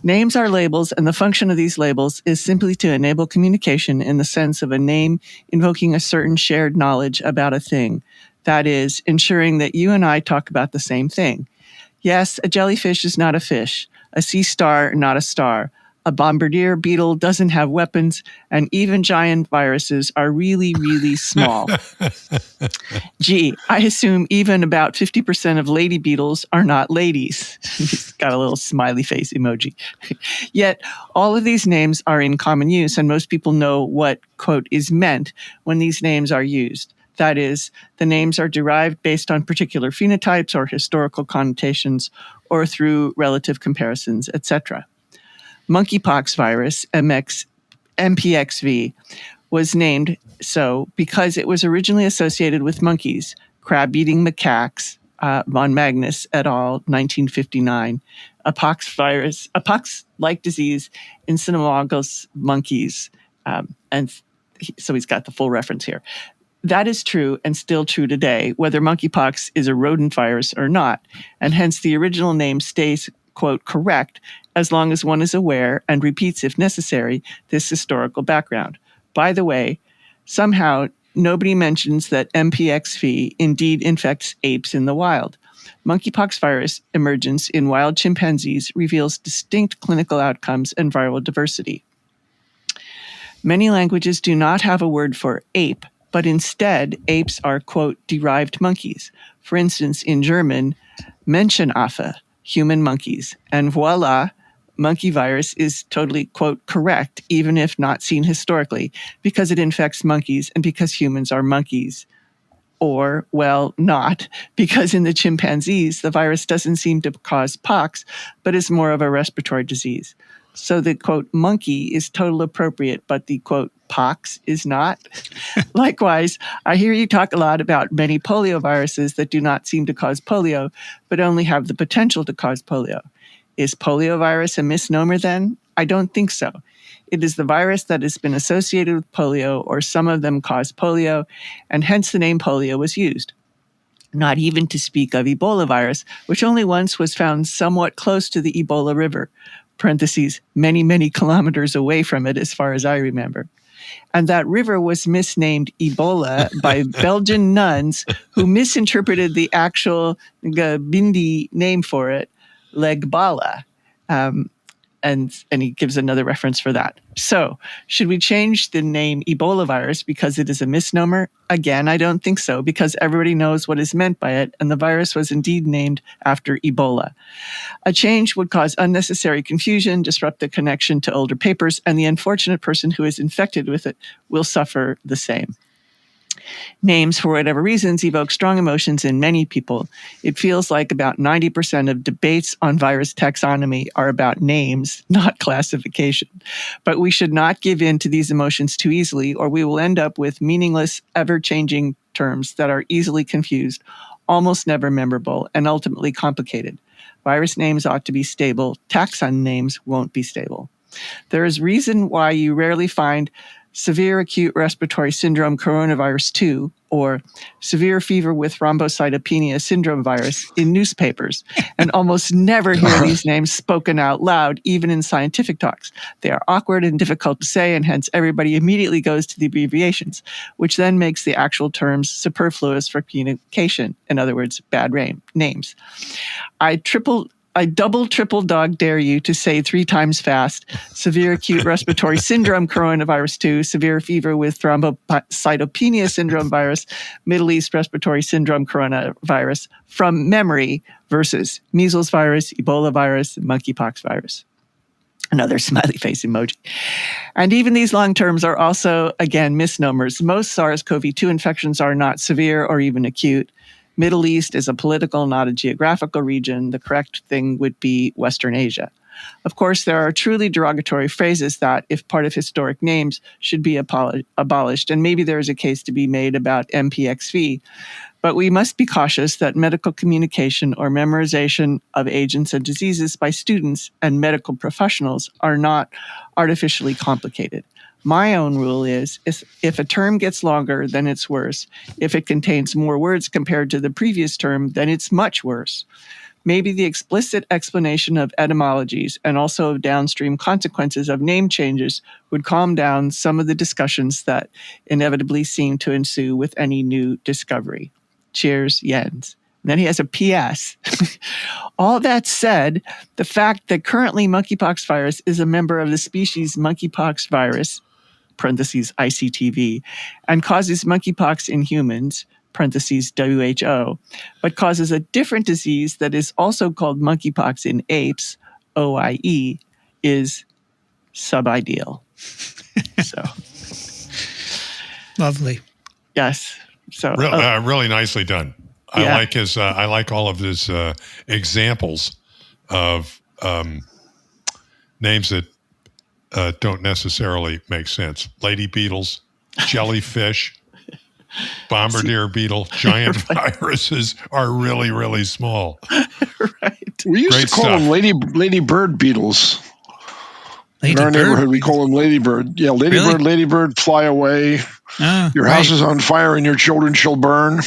Speaker 3: Names are labels, and the function of these labels is simply to enable communication in the sense of a name invoking a certain shared knowledge about a thing. That is, ensuring that you and I talk about the same thing. Yes, a jellyfish is not a fish, a sea star not a star. A bombardier beetle doesn't have weapons, and even giant viruses are really, really small. Gee, I assume even about 50% of lady beetles are not ladies. He's got a little smiley face emoji. Yet, all of these names are in common use, and most people know what, quote, is meant when these names are used. That is, the names are derived based on particular phenotypes or historical connotations or through relative comparisons, etc. Monkeypox virus, MPXV, was named so because it was originally associated with monkeys, crab-eating macaques, von Magnus et al., 1959, a pox-like disease in cynomolgus monkeys. So he's got the full reference here. That is true and still true today, whether monkeypox is a rodent virus or not, and hence the original name stays, quote, correct, as long as one is aware and repeats, if necessary, this historical background. By the way, somehow nobody mentions that MPXV indeed infects apes in the wild. Monkeypox virus emergence in wild chimpanzees reveals distinct clinical outcomes and viral diversity. Many languages do not have a word for ape, but instead apes are, quote, derived monkeys. For instance, in German, mention AFA, human monkeys, and voila, monkey virus is totally, quote, correct, even if not seen historically, because it infects monkeys and because humans are monkeys. Or, well, not, because in the chimpanzees, the virus doesn't seem to cause pox, but is more of a respiratory disease. So the, quote, monkey is total appropriate, but the, quote, pox is not. Likewise, I hear you talk a lot about many polioviruses that do not seem to cause polio, but only have the potential to cause polio. Is poliovirus a misnomer then? I don't think so. It is the virus that has been associated with polio, or some of them cause polio, and hence the name polio was used. Not even to speak of Ebola virus, which only once was found somewhat close to the Ebola River, parentheses, many, many kilometers away from it as far as I remember. And that river was misnamed Ebola by Belgian nuns who misinterpreted the actual Bindi name for it, Legbala. And he gives another reference for that. So, should we change the name Ebola virus because it is a misnomer? Again, I don't think so, because everybody knows what is meant by it, and the virus was indeed named after Ebola. A change would cause unnecessary confusion, disrupt the connection to older papers, and the unfortunate person who is infected with it will suffer the same. Names, for whatever reasons, evoke strong emotions in many people. It feels like about 90% of debates on virus taxonomy are about names, not classification. But we should not give in to these emotions too easily, or we will end up with meaningless, ever-changing terms that are easily confused, almost never memorable, and ultimately complicated. Virus names ought to be stable. Taxon names won't be stable. There is reason why you rarely find severe acute respiratory syndrome coronavirus 2 or severe fever with thrombocytopenia syndrome virus in newspapers, and almost never hear these names spoken out loud, even in scientific talks. They are awkward and difficult to say, and hence everybody immediately goes to the abbreviations, which then makes the actual terms superfluous for communication. In other words, bad names. I double, triple dog dare you to say 3 times fast: severe acute respiratory syndrome coronavirus 2, severe fever with thrombocytopenia syndrome virus, Middle East respiratory syndrome coronavirus from memory versus measles virus, Ebola virus, monkeypox virus. Another smiley face emoji. And even these long terms are also, again, misnomers. Most SARS-CoV-2 infections are not severe or even acute. Middle East is a political, not a geographical region. The correct thing would be Western Asia. Of course, there are truly derogatory phrases that, if part of historic names, should be abolished, and maybe there is a case to be made about MPXV. But we must be cautious that medical communication or memorization of agents and diseases by students and medical professionals are not artificially complicated. My own rule is, if a term gets longer, then it's worse. If it contains more words compared to the previous term, then it's much worse. Maybe the explicit explanation of etymologies and also of downstream consequences of name changes would calm down some of the discussions that inevitably seem to ensue with any new discovery. Cheers, Jens. And then he has a PS. All that said, the fact that currently monkeypox virus is a member of the species monkeypox virus, parentheses ICTV, and causes monkeypox in humans, parentheses WHO, but causes a different disease that is also called monkeypox in apes, OIE, is subideal. So,
Speaker 2: lovely.
Speaker 3: Yes. So
Speaker 4: really nicely done.
Speaker 3: Yeah.
Speaker 4: I like all of his examples of names that don't necessarily make sense. Lady beetles, jellyfish, bombardier beetle, giant viruses are really, really small.
Speaker 3: Right.
Speaker 6: We used
Speaker 4: Great
Speaker 6: to call
Speaker 4: stuff.
Speaker 6: them ladybird beetles. In our
Speaker 2: Ladybird?
Speaker 6: neighborhood, we call them ladybird. Yeah, ladybird,
Speaker 2: Really?
Speaker 6: ladybird, fly away. Your house is on fire and your children shall burn.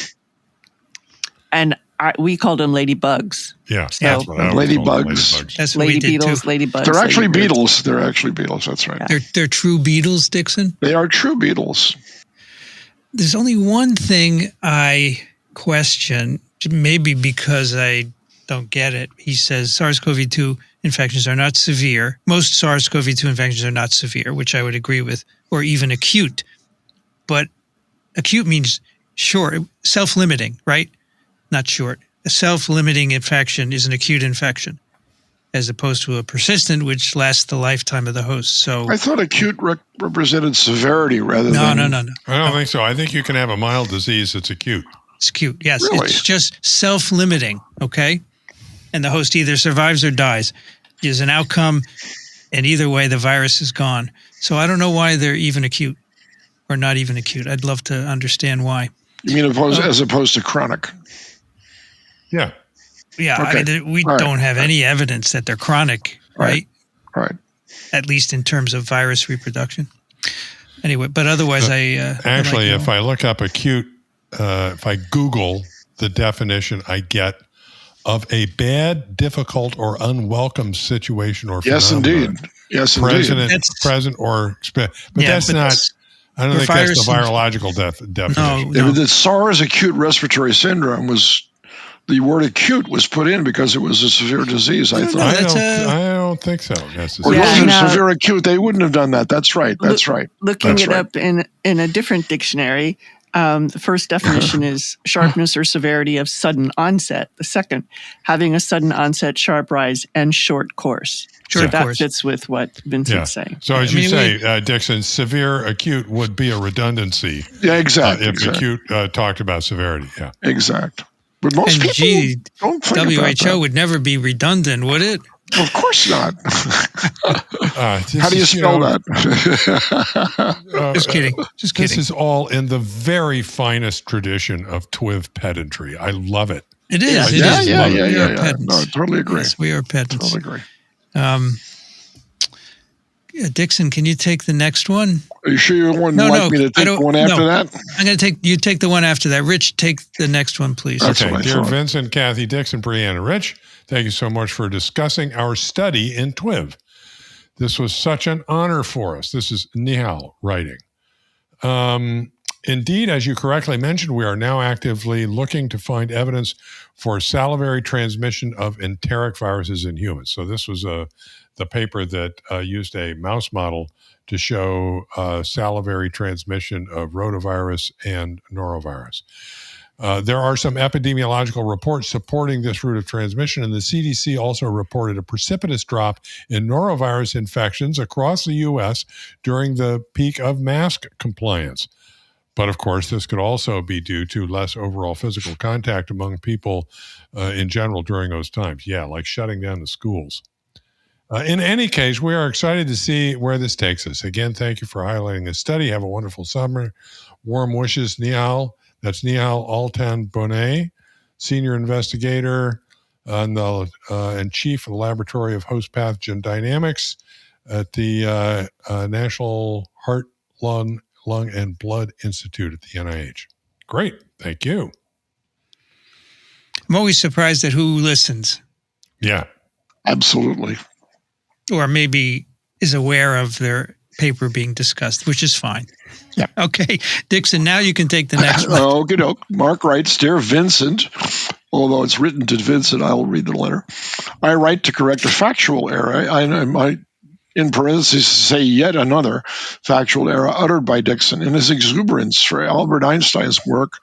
Speaker 3: And we called them ladybugs.
Speaker 4: Yeah,
Speaker 3: So,
Speaker 4: that's what I always call them,
Speaker 6: ladybugs.
Speaker 2: That's what
Speaker 3: lady
Speaker 2: we did
Speaker 3: beetles,
Speaker 2: too.
Speaker 3: ladybugs.
Speaker 6: They're actually
Speaker 3: ladybirds.
Speaker 6: beetles. They're actually beetles. That's right.
Speaker 3: Yeah.
Speaker 2: They're true beetles, Dixon.
Speaker 6: They are true beetles.
Speaker 2: There's only one thing I question, maybe because I don't get it. He says SARS-CoV-2 infections are not severe. Most SARS-CoV-2 infections are not severe, which I would agree with, or even acute. But acute means short, self-limiting, right? Not short. a self-limiting infection is an acute infection, as opposed to a persistent, which lasts the lifetime of the host. So
Speaker 6: I thought acute represented severity rather
Speaker 2: no.
Speaker 6: than...
Speaker 4: I don't think so. I think you can have a mild disease that's acute.
Speaker 2: It's acute. Yes,
Speaker 6: Really?
Speaker 2: It's just self-limiting. Okay, and the host either survives or dies. There's an outcome, and either way, the virus is gone. So I don't know why they're even acute or not even acute. I'd love to understand why.
Speaker 6: You mean as opposed to chronic?
Speaker 4: Yeah.
Speaker 2: Yeah,
Speaker 6: Okay.
Speaker 2: We
Speaker 6: All right.
Speaker 2: don't have any evidence that they're chronic, right?
Speaker 6: Right.
Speaker 2: At least in terms of virus reproduction. Anyway, but otherwise,
Speaker 4: Actually, if I look up acute, if I Google the definition, I get of a bad, difficult, or unwelcome situation or phenomenon.
Speaker 6: Yes, indeed.
Speaker 4: Present or but that's not. I don't think that's the virological definition.
Speaker 2: No.
Speaker 6: The SARS acute respiratory syndrome was. The word acute was put in because it was a severe disease, I thought.
Speaker 4: I don't think so necessarily.
Speaker 6: Or wasn't severe acute, they wouldn't have done that. That's right.
Speaker 3: Looking it up in a different dictionary, the first definition is sharpness or severity of sudden onset. The second, having a sudden onset, sharp rise, and short course. That fits with what Vincent's saying.
Speaker 4: So as you say, Dixon, severe acute would be a redundancy.
Speaker 6: Yeah, exactly.
Speaker 4: If acute talked about severity, yeah.
Speaker 6: Exact. But most people don't think
Speaker 2: WHO
Speaker 6: about
Speaker 2: would never be redundant, would it?
Speaker 6: Well, of course not. How do you spell that?
Speaker 2: Just kidding.
Speaker 4: This is all in the very finest tradition of TWiV pedantry. I love it.
Speaker 2: It is.
Speaker 6: Yeah. No, I totally agree.
Speaker 2: Yes, we are pedants.
Speaker 6: Totally agree.
Speaker 2: Dixon, can you take the next one?
Speaker 6: Are you sure you wouldn't like me to take the one after that?
Speaker 2: I'm going to you take the one after that. Rich, take the next one, please.
Speaker 4: Okay, dear Vincent, Kathy, Dixon, Brianna, and Rich, thank you so much for discussing our study in TWiV. This was such an honor for us. This is Nihal writing. Indeed, as you correctly mentioned, we are now actively looking to find evidence for salivary transmission of enteric viruses in humans. So this was the paper that used a mouse model to show salivary transmission of rotavirus and norovirus. There are some epidemiological reports supporting this route of transmission, and the CDC also reported a precipitous drop in norovirus infections across the U.S. during the peak of mask compliance. But of course, this could also be due to less overall physical contact among people in general during those times. Yeah, like shutting down the schools. In any case, we are excited to see where this takes us. Again, thank you for highlighting this study. Have a wonderful summer. Warm wishes, Nihal. That's Nihal Altan Bonet, Senior Investigator and Chief of the Laboratory of Host Pathogen Dynamics at the National Heart, Lung, and Blood Institute at the NIH. Great. Thank you.
Speaker 2: I'm always surprised at who listens.
Speaker 4: Yeah.
Speaker 6: Absolutely.
Speaker 2: Or maybe is aware of their paper being discussed, which is fine.
Speaker 6: Yeah.
Speaker 2: Okay. Dixon, now you can take the next one.
Speaker 6: Okay, doke. Mark writes, Dear Vincent, although it's written to Vincent, I'll read the letter. I write to correct a factual error. I might, in parentheses, say yet another factual error uttered by Dixon in his exuberance for Albert Einstein's work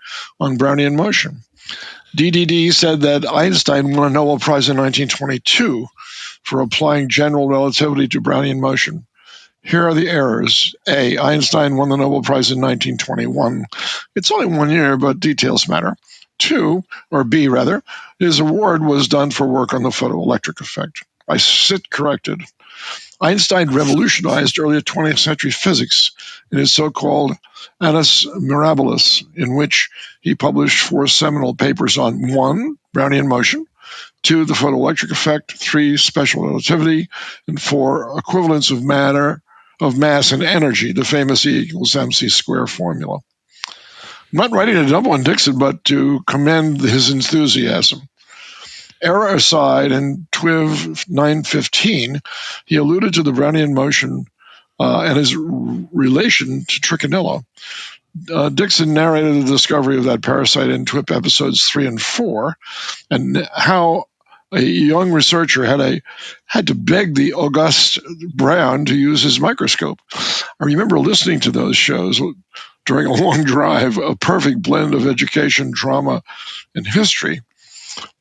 Speaker 6: on Brownian motion. DDD said that Einstein won a Nobel Prize in 1922 for applying general relativity to Brownian motion. Here are the errors. A, Einstein won the Nobel Prize in 1921. It's only 1 year, but details matter. 2, or B rather, his award was done for work on the photoelectric effect. I sit corrected. Einstein revolutionized early 20th century physics in his so-called Annus Mirabilis, in which he published 4 seminal papers on 1, Brownian motion, 2, the photoelectric effect, 3, special relativity, and 4, equivalence of mass and energy, the famous E equals MC square formula. I'm not writing to double on Dixon, but to commend his enthusiasm. Error aside, in TWiV 915, he alluded to the Brownian motion and his relation to Trichinella. Dixon narrated the discovery of that parasite in TWiP episodes 3 and 4, and how a young researcher had to beg the august Brown to use his microscope. I remember listening to those shows during a long drive, a perfect blend of education, drama, and history.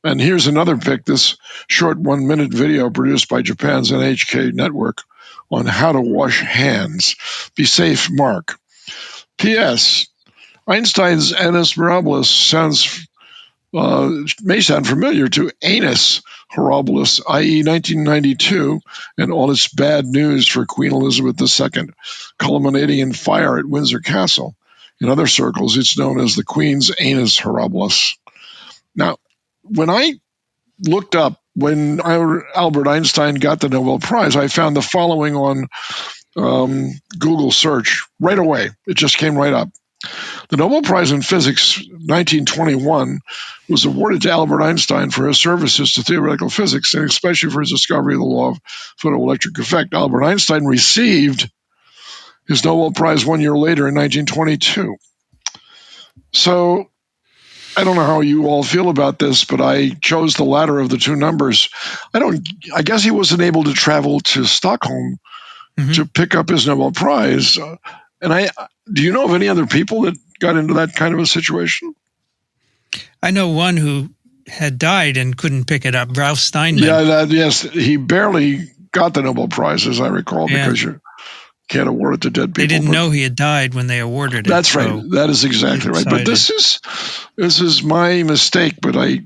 Speaker 6: And here's another pick, this short 1-minute video produced by Japan's NHK network on how to wash hands. Be safe, Mark. P.S. Einstein's annus mirabilis may sound familiar to Anus Horribilis, i.e. 1992, and all its bad news for Queen Elizabeth II, culminating in fire at Windsor Castle. In other circles, it's known as the Queen's Anus Horribilis. Now, when I looked up when Albert Einstein got the Nobel Prize, I found the following on Google search right away. It just came right up. The Nobel Prize in Physics 1921 was awarded to Albert Einstein for his services to theoretical physics, and especially for his discovery of the law of photoelectric effect. Albert Einstein received his Nobel Prize 1 year later in 1922. So I don't know how you all feel about this, but I chose the latter of the two numbers. I guess he wasn't able to travel to Stockholm to pick up his Nobel Prize. Do you know of any other people that got into that kind of a situation?
Speaker 2: I know one who had died and couldn't pick it up, Ralph Steinman.
Speaker 6: Yeah, yes, he barely got the Nobel Prize, as I recall, because you can't award it to dead people.
Speaker 2: They didn't know he had died when they awarded it.
Speaker 6: That's right. That is exactly right. But this is my mistake. But I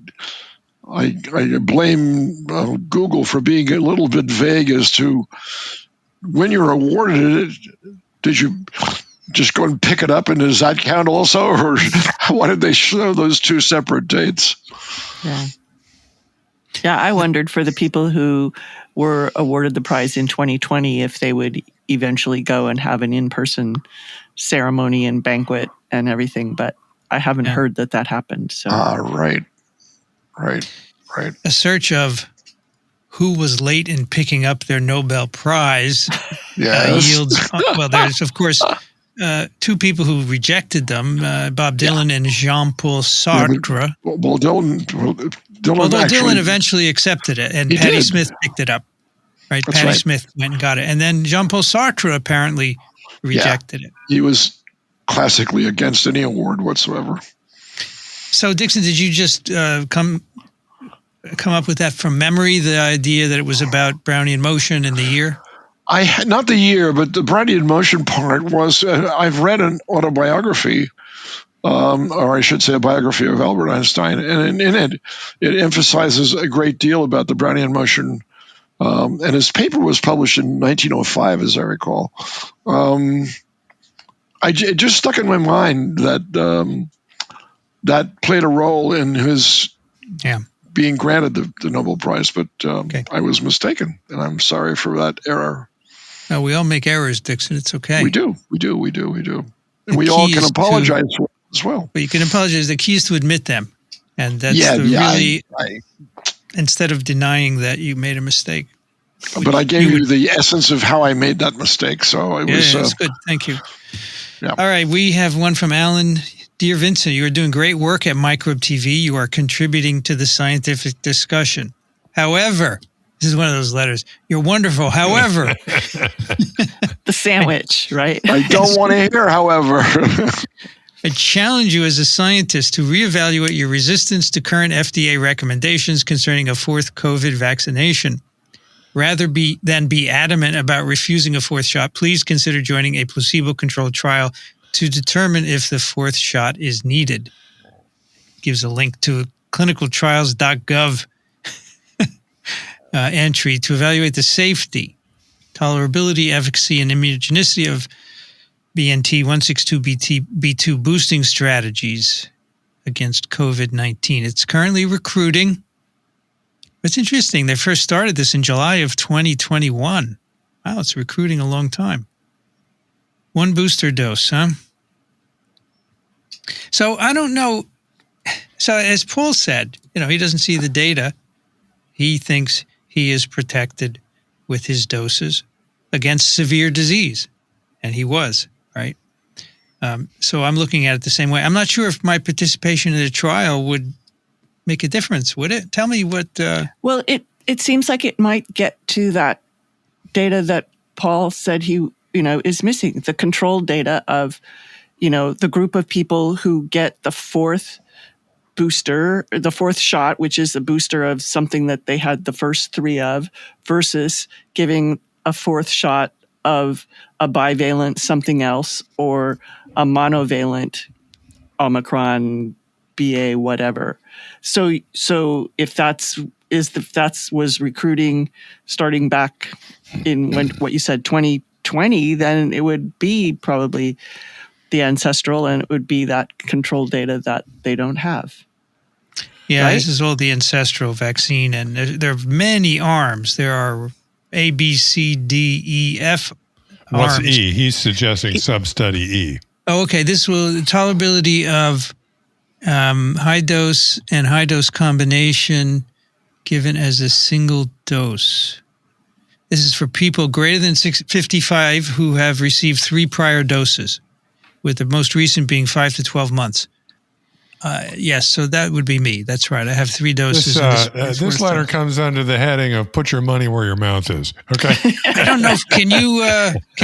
Speaker 6: blame Google for being a little bit vague as to when you're awarded it. Did you just go and pick it up, and does that count also, or why did they show those two separate dates?
Speaker 3: Yeah, I wondered for the people who were awarded the prize in 2020 if they would eventually go and have an in-person ceremony and banquet and everything, but I haven't heard that happened. So
Speaker 6: right.
Speaker 2: A search of who was late in picking up their Nobel Prize yields. Well, there's of course two people who rejected them: Bob Dylan and Jean-Paul Sartre.
Speaker 6: Well,
Speaker 2: Dylan eventually accepted it, and Patti Smith picked it up. Right, Patti Smith went and got it, and then Jean-Paul Sartre apparently rejected it.
Speaker 6: He was classically against any award whatsoever.
Speaker 2: So, Dixon, did you just come up with that from memory? The idea that it was about Brownian motion and the year?
Speaker 6: Not the year, but the Brownian motion part was. I've read an autobiography. Or I should say a biography of Albert Einstein. And in it, it emphasizes a great deal about the Brownian motion. And his paper was published in 1905, as I recall. It just stuck in my mind that that played a role in his being granted the Nobel Prize. But I was mistaken, and I'm sorry for that error.
Speaker 2: No, we all make errors, Dixon. It's okay.
Speaker 6: We do. And we all can apologize for it as well.
Speaker 2: But you can apologize. The key is to admit them. And that's instead of denying that you made a mistake.
Speaker 6: But I gave you the essence of how I made that mistake. So it was.
Speaker 2: That's good. Thank you.
Speaker 6: Yeah.
Speaker 2: All right. We have one from Alan. Dear Vincent, you are doing great work at Microbe TV. You are contributing to the scientific discussion. However, this is one of those letters. You're wonderful. However.
Speaker 3: The sandwich, right?
Speaker 6: I don't want to hear, however.
Speaker 2: I challenge you as a scientist to reevaluate your resistance to current FDA recommendations concerning a fourth COVID vaccination. Rather than be adamant about refusing a fourth shot, please consider joining a placebo-controlled trial to determine if the fourth shot is needed. Gives a link to clinicaltrials.gov entry to evaluate the safety, tolerability, efficacy, and immunogenicity of BNT162b2 boosting strategies against COVID-19. It's currently recruiting. It's interesting. They first started this in July of 2021. Wow, it's recruiting a long time. One booster dose, huh? So I don't know. So as Paul said, he doesn't see the data. He thinks he is protected with his doses against severe disease. And he was, right? So I'm looking at it the same way. I'm not sure if my participation in the trial would make a difference, would it? Tell me what...
Speaker 3: Well, it seems like it might get to that data that Paul said he, is missing, the control data of, the group of people who get the fourth booster, the fourth shot, which is a booster of something that they had the first 3 of, versus giving a fourth shot of a bivalent something else or a monovalent Omicron, BA, whatever. So if that was recruiting starting back in what you said 2020, then it would be probably the ancestral, and it would be that control data that they don't have.
Speaker 2: Yeah,
Speaker 3: right?
Speaker 2: This is all the ancestral vaccine, and there are many arms. There are A, B, C, D, E, F
Speaker 4: What's
Speaker 2: arms.
Speaker 4: E? He's suggesting sub-study E.
Speaker 2: Oh, okay. This will tolerability of high dose and high dose combination given as a single dose. This is for people greater than 55 who have received 3 prior doses, with the most recent being 5 to 12 months. Yes, so that would be me. That's right. I have 3 doses.
Speaker 4: This letter comes under the heading of "Put your money where your mouth is." Okay.
Speaker 2: I don't know. Can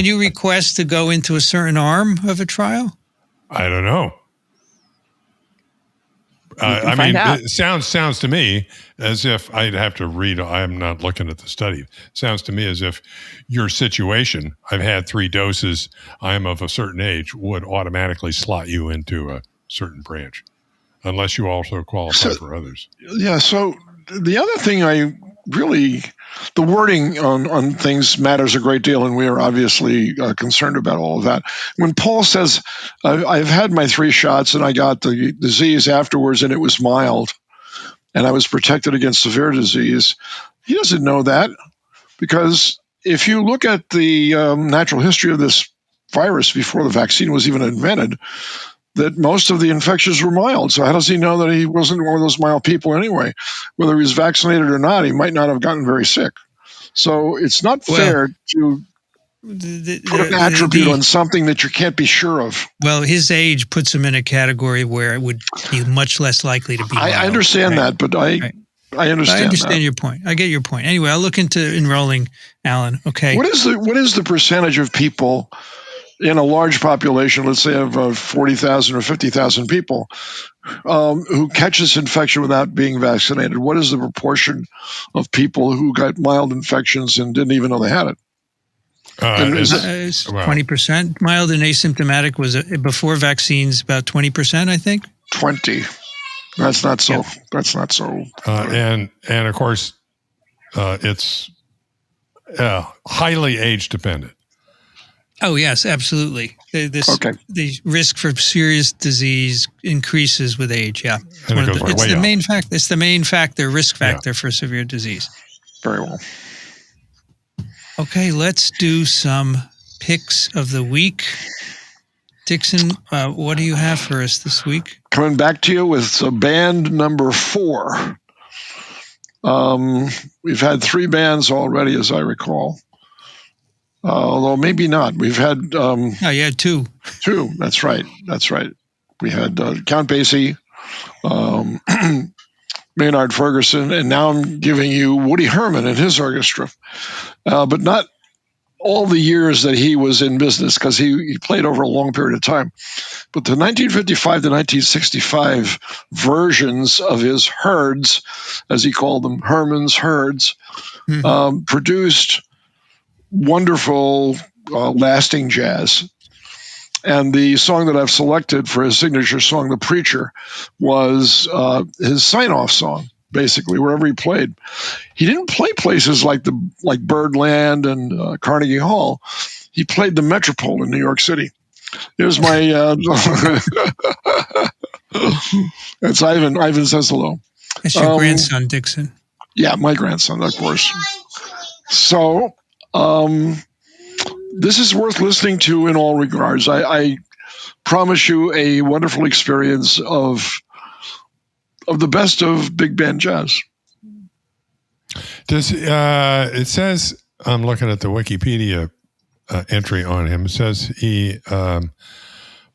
Speaker 2: you request to go into a certain arm of a trial?
Speaker 4: I don't know. I mean, it sounds to me as if I'd have to read. I'm not looking at the study. Sounds to me as if your situation, I've had 3 doses, I'm of a certain age, would automatically slot you into a certain branch, unless you also qualify for others.
Speaker 6: Yeah. So the other thing the wording on things matters a great deal, and we are obviously concerned about all of that. When Paul says, I've had my 3 shots and I got the disease afterwards and it was mild and I was protected against severe disease, he doesn't know that, because if you look at the natural history of this virus before the vaccine was even invented, that most of the infections were mild. So how does he know that he wasn't one of those mild people anyway? Whether he was vaccinated or not, he might not have gotten very sick. So it's not fair to put an attribute on something that you can't be sure of.
Speaker 2: Well, his age puts him in a category where it would be much less likely to be mild.
Speaker 6: I understand that, but I understand
Speaker 2: your point. I get your point. Anyway, I'll look into enrolling Alan. Okay.
Speaker 6: What is the percentage of people in a large population, let's say of 40,000 or 50,000 people, who catch this infection without being vaccinated? What is the proportion of people who got mild infections and didn't even know they had it?
Speaker 2: It's 20%. Mild and asymptomatic was before vaccines about 20%, I think.
Speaker 6: 20. That's not so. Yeah. That's not so.
Speaker 4: And of course, it's highly age dependent.
Speaker 2: Oh, yes, absolutely. The risk for serious disease increases with age, yeah. It's the main risk factor for severe disease.
Speaker 6: Very well.
Speaker 2: Okay, let's do some picks of the week. Dixon, what do you have for us this week?
Speaker 6: Coming back to you with band number 4. We've had 3 bands already, as I recall. Although maybe not. We've had...
Speaker 2: 2.
Speaker 6: 2, that's right. We had Count Basie, Maynard Ferguson, and now I'm giving you Woody Herman and his orchestra. But not all the years that he was in business, because he played over a long period of time. But the 1955 to 1965 versions of his herds, as he called them, Herman's herds, produced wonderful, lasting jazz. And the song that I've selected for his signature song, The Preacher, was his sign-off song, basically, wherever he played. He didn't play places like Birdland and Carnegie Hall. He played the Metropole in New York City. Here's my... That's Ivan says hello.
Speaker 2: That's your grandson, Dixon.
Speaker 6: Yeah, my grandson, of course. So... this is worth listening to in all regards. I promise you a wonderful experience of the best of big band jazz.
Speaker 4: It says, I'm looking at the Wikipedia entry on him. It says he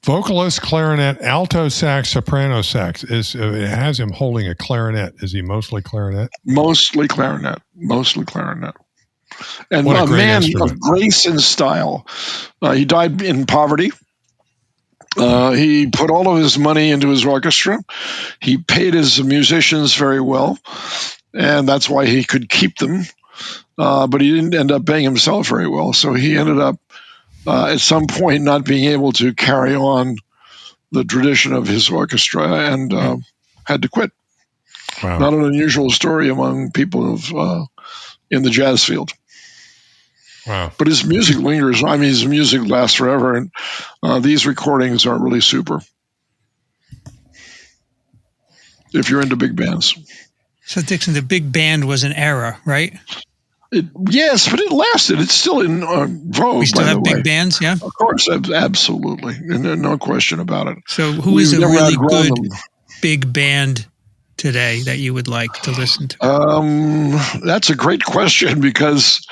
Speaker 4: vocalist, clarinet, alto sax, soprano sax. It has him holding a clarinet. Is he mostly clarinet?
Speaker 6: Mostly clarinet. And a man of grace and style. He died in poverty. He put all of his money into his orchestra. He paid his musicians very well, and that's why he could keep them. But he didn't end up paying himself very well. So he ended up at some point not being able to carry on the tradition of his orchestra and had to quit.
Speaker 4: Wow.
Speaker 6: Not an unusual story among people in the jazz field.
Speaker 4: Wow.
Speaker 6: But his music lingers. I mean, his music lasts forever, and these recordings are really super. If you're into big bands.
Speaker 2: So, Dixon, the big band was an era, right?
Speaker 6: Yes, but it lasted. It's still in vogue.
Speaker 2: We still
Speaker 6: by
Speaker 2: have
Speaker 6: the
Speaker 2: big
Speaker 6: way.
Speaker 2: bands, yeah?
Speaker 6: Of course, absolutely. No question about it.
Speaker 2: So who is a really good big band today that you would like to listen to?
Speaker 6: That's a great question, because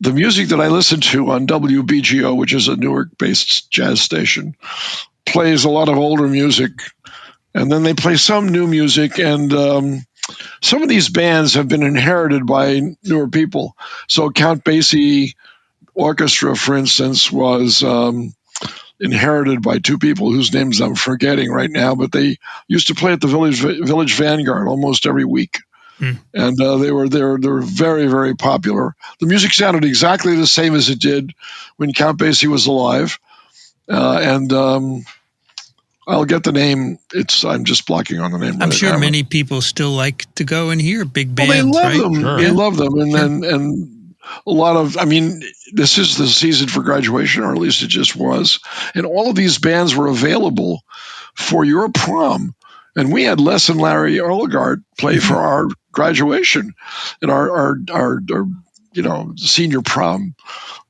Speaker 6: the music that I listen to on WBGO, which is a Newark-based jazz station, plays a lot of older music, and then they play some new music, and some of these bands have been inherited by newer people. So Count Basie Orchestra, for instance, was inherited by two people whose names I'm forgetting right now, but they used to play at the Village Vanguard almost every week. And they were very, very popular. The music sounded exactly the same as it did when Count Basie was alive. And I'll get the name. I'm just blocking on the name.
Speaker 2: I'm sure many people still like to go and hear big bands.
Speaker 6: Well, they love
Speaker 2: right?
Speaker 6: them.
Speaker 4: Sure.
Speaker 6: They love them, and a lot of. I mean, this is the season for graduation, or at least it just was. And all of these bands were available for your prom, and we had Les and Larry Olgard play for our graduation and our senior prom.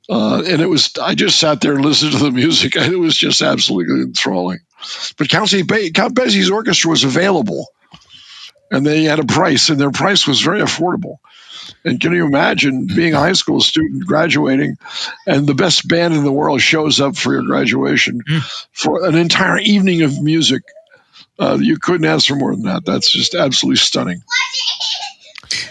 Speaker 6: And it was. I just sat there and listened to the music, and it was just absolutely enthralling. But Count Basie's orchestra was available, and they had a price, and their price was very affordable. And can you imagine being a high school student graduating, and the best band in the world shows up for your graduation for an entire evening of music? You couldn't ask for more than that. That's just absolutely stunning.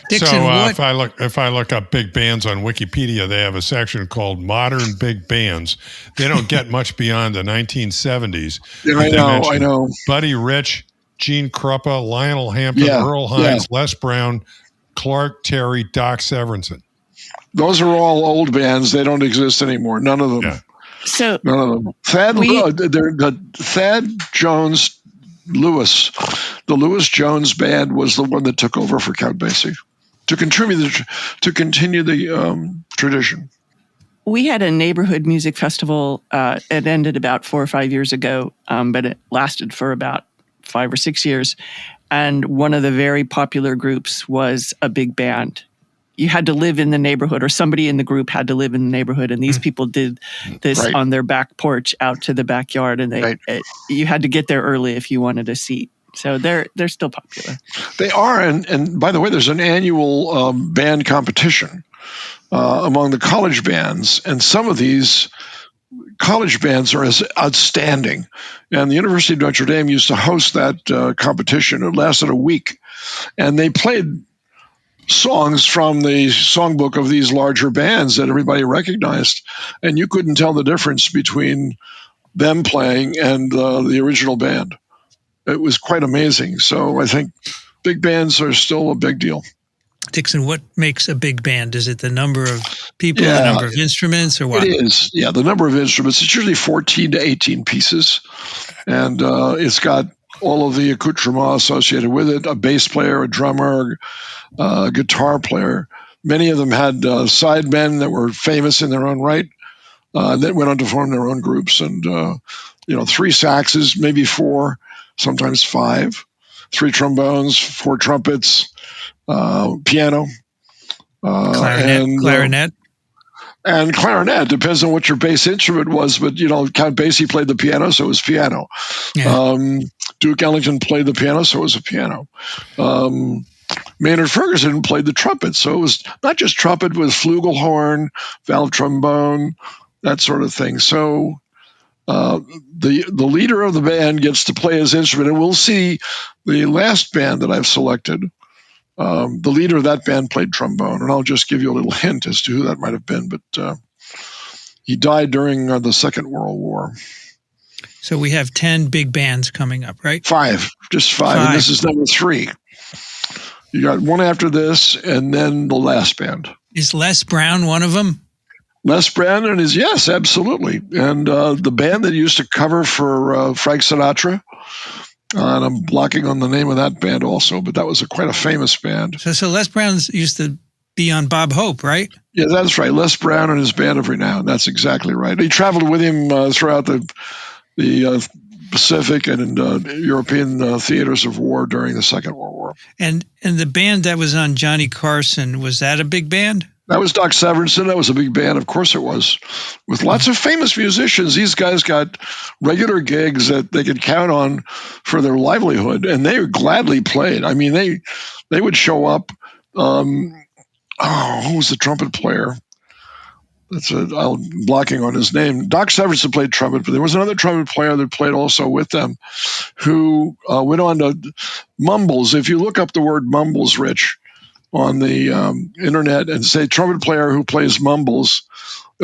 Speaker 2: Dixon,
Speaker 4: if I look up big bands on Wikipedia, they have a section called Modern Big Bands. They don't get much beyond the 1970s.
Speaker 6: Yeah, I know.
Speaker 4: Buddy Rich, Gene Krupa, Lionel Hampton, Earl Hines, Les Brown, Clark Terry, Doc Severinsen.
Speaker 6: Those are all old bands. They don't exist anymore. None of them.
Speaker 4: Yeah.
Speaker 3: So
Speaker 6: none of them. Thad Jones Lewis, the Lewis Jones band was the one that took over for Count Basie to continue the tradition.
Speaker 3: We had a neighborhood music festival. It ended about 4 or 5 years ago, but it lasted for about 5 or 6 years. And one of the very popular groups was a big band. You had to live in the neighborhood, or somebody in the group had to live in the neighborhood. And these people did this on their back porch out to the backyard. And you had to get there early if you wanted a seat. So they're still popular.
Speaker 6: They are. And by the way, there's an annual band competition among the college bands. And some of these college bands are outstanding. And the University of Notre Dame used to host that competition. It lasted a week. And they played songs from the songbook of these larger bands that everybody recognized, and you couldn't tell the difference between them playing and the original band. It was quite amazing. So I think big bands are still a big deal.
Speaker 2: Dixon, what makes a big band? Is it the number of people, the number of instruments, or what?
Speaker 6: It is, the number of instruments. It's usually 14 to 18 pieces, and it's got all of the accoutrements associated with it, a bass player, a drummer, a guitar player. Many of them had sidemen that were famous in their own right, that went on to form their own groups. And, 3 saxes, maybe 4, sometimes 5, 3 trombones, 4 trumpets, piano.
Speaker 2: Clarinet.
Speaker 6: And clarinet, depends on what your bass instrument was, but Count Basie played the piano, so it was piano. Yeah. Duke Ellington played the piano, so it was a piano. Maynard Ferguson played the trumpet, so it was not just trumpet, with flugelhorn, valve trombone, that sort of thing. So the leader of the band gets to play his instrument, and we'll see the last band that I've selected. The leader of that band played trombone, and I'll just give you a little hint as to who that might have been. But he died during the Second World War.
Speaker 2: So we have 10 big bands coming up, right?
Speaker 6: 5, just 5. And this is number 3. You got one after this, and then the last band.
Speaker 2: Is Les Brown one of them?
Speaker 6: Les Brown is, yes, absolutely. And the band that used to cover for Frank Sinatra, and I'm blocking on the name of that band also, but that was quite a famous band.
Speaker 2: So Les Brown used to be on Bob Hope, right?
Speaker 6: Yeah, that's right. Les Brown and his band of renown. That's exactly right. He traveled with him throughout the Pacific and European theaters of war during the Second World War.
Speaker 2: And the band that was on Johnny Carson, was that a big band?
Speaker 6: That was Doc Severinsen. That was a big band. Of course it was. With lots of famous musicians. These guys got regular gigs that they could count on for their livelihood, and they gladly played. I mean, they would show up. Who was the trumpet player? I'm blocking on his name. Doc Severinsen played trumpet, but there was another trumpet player that played also with them who went on to Mumbles. If you look up the word Mumbles, Rich, on the internet and say trumpet player who plays Mumbles,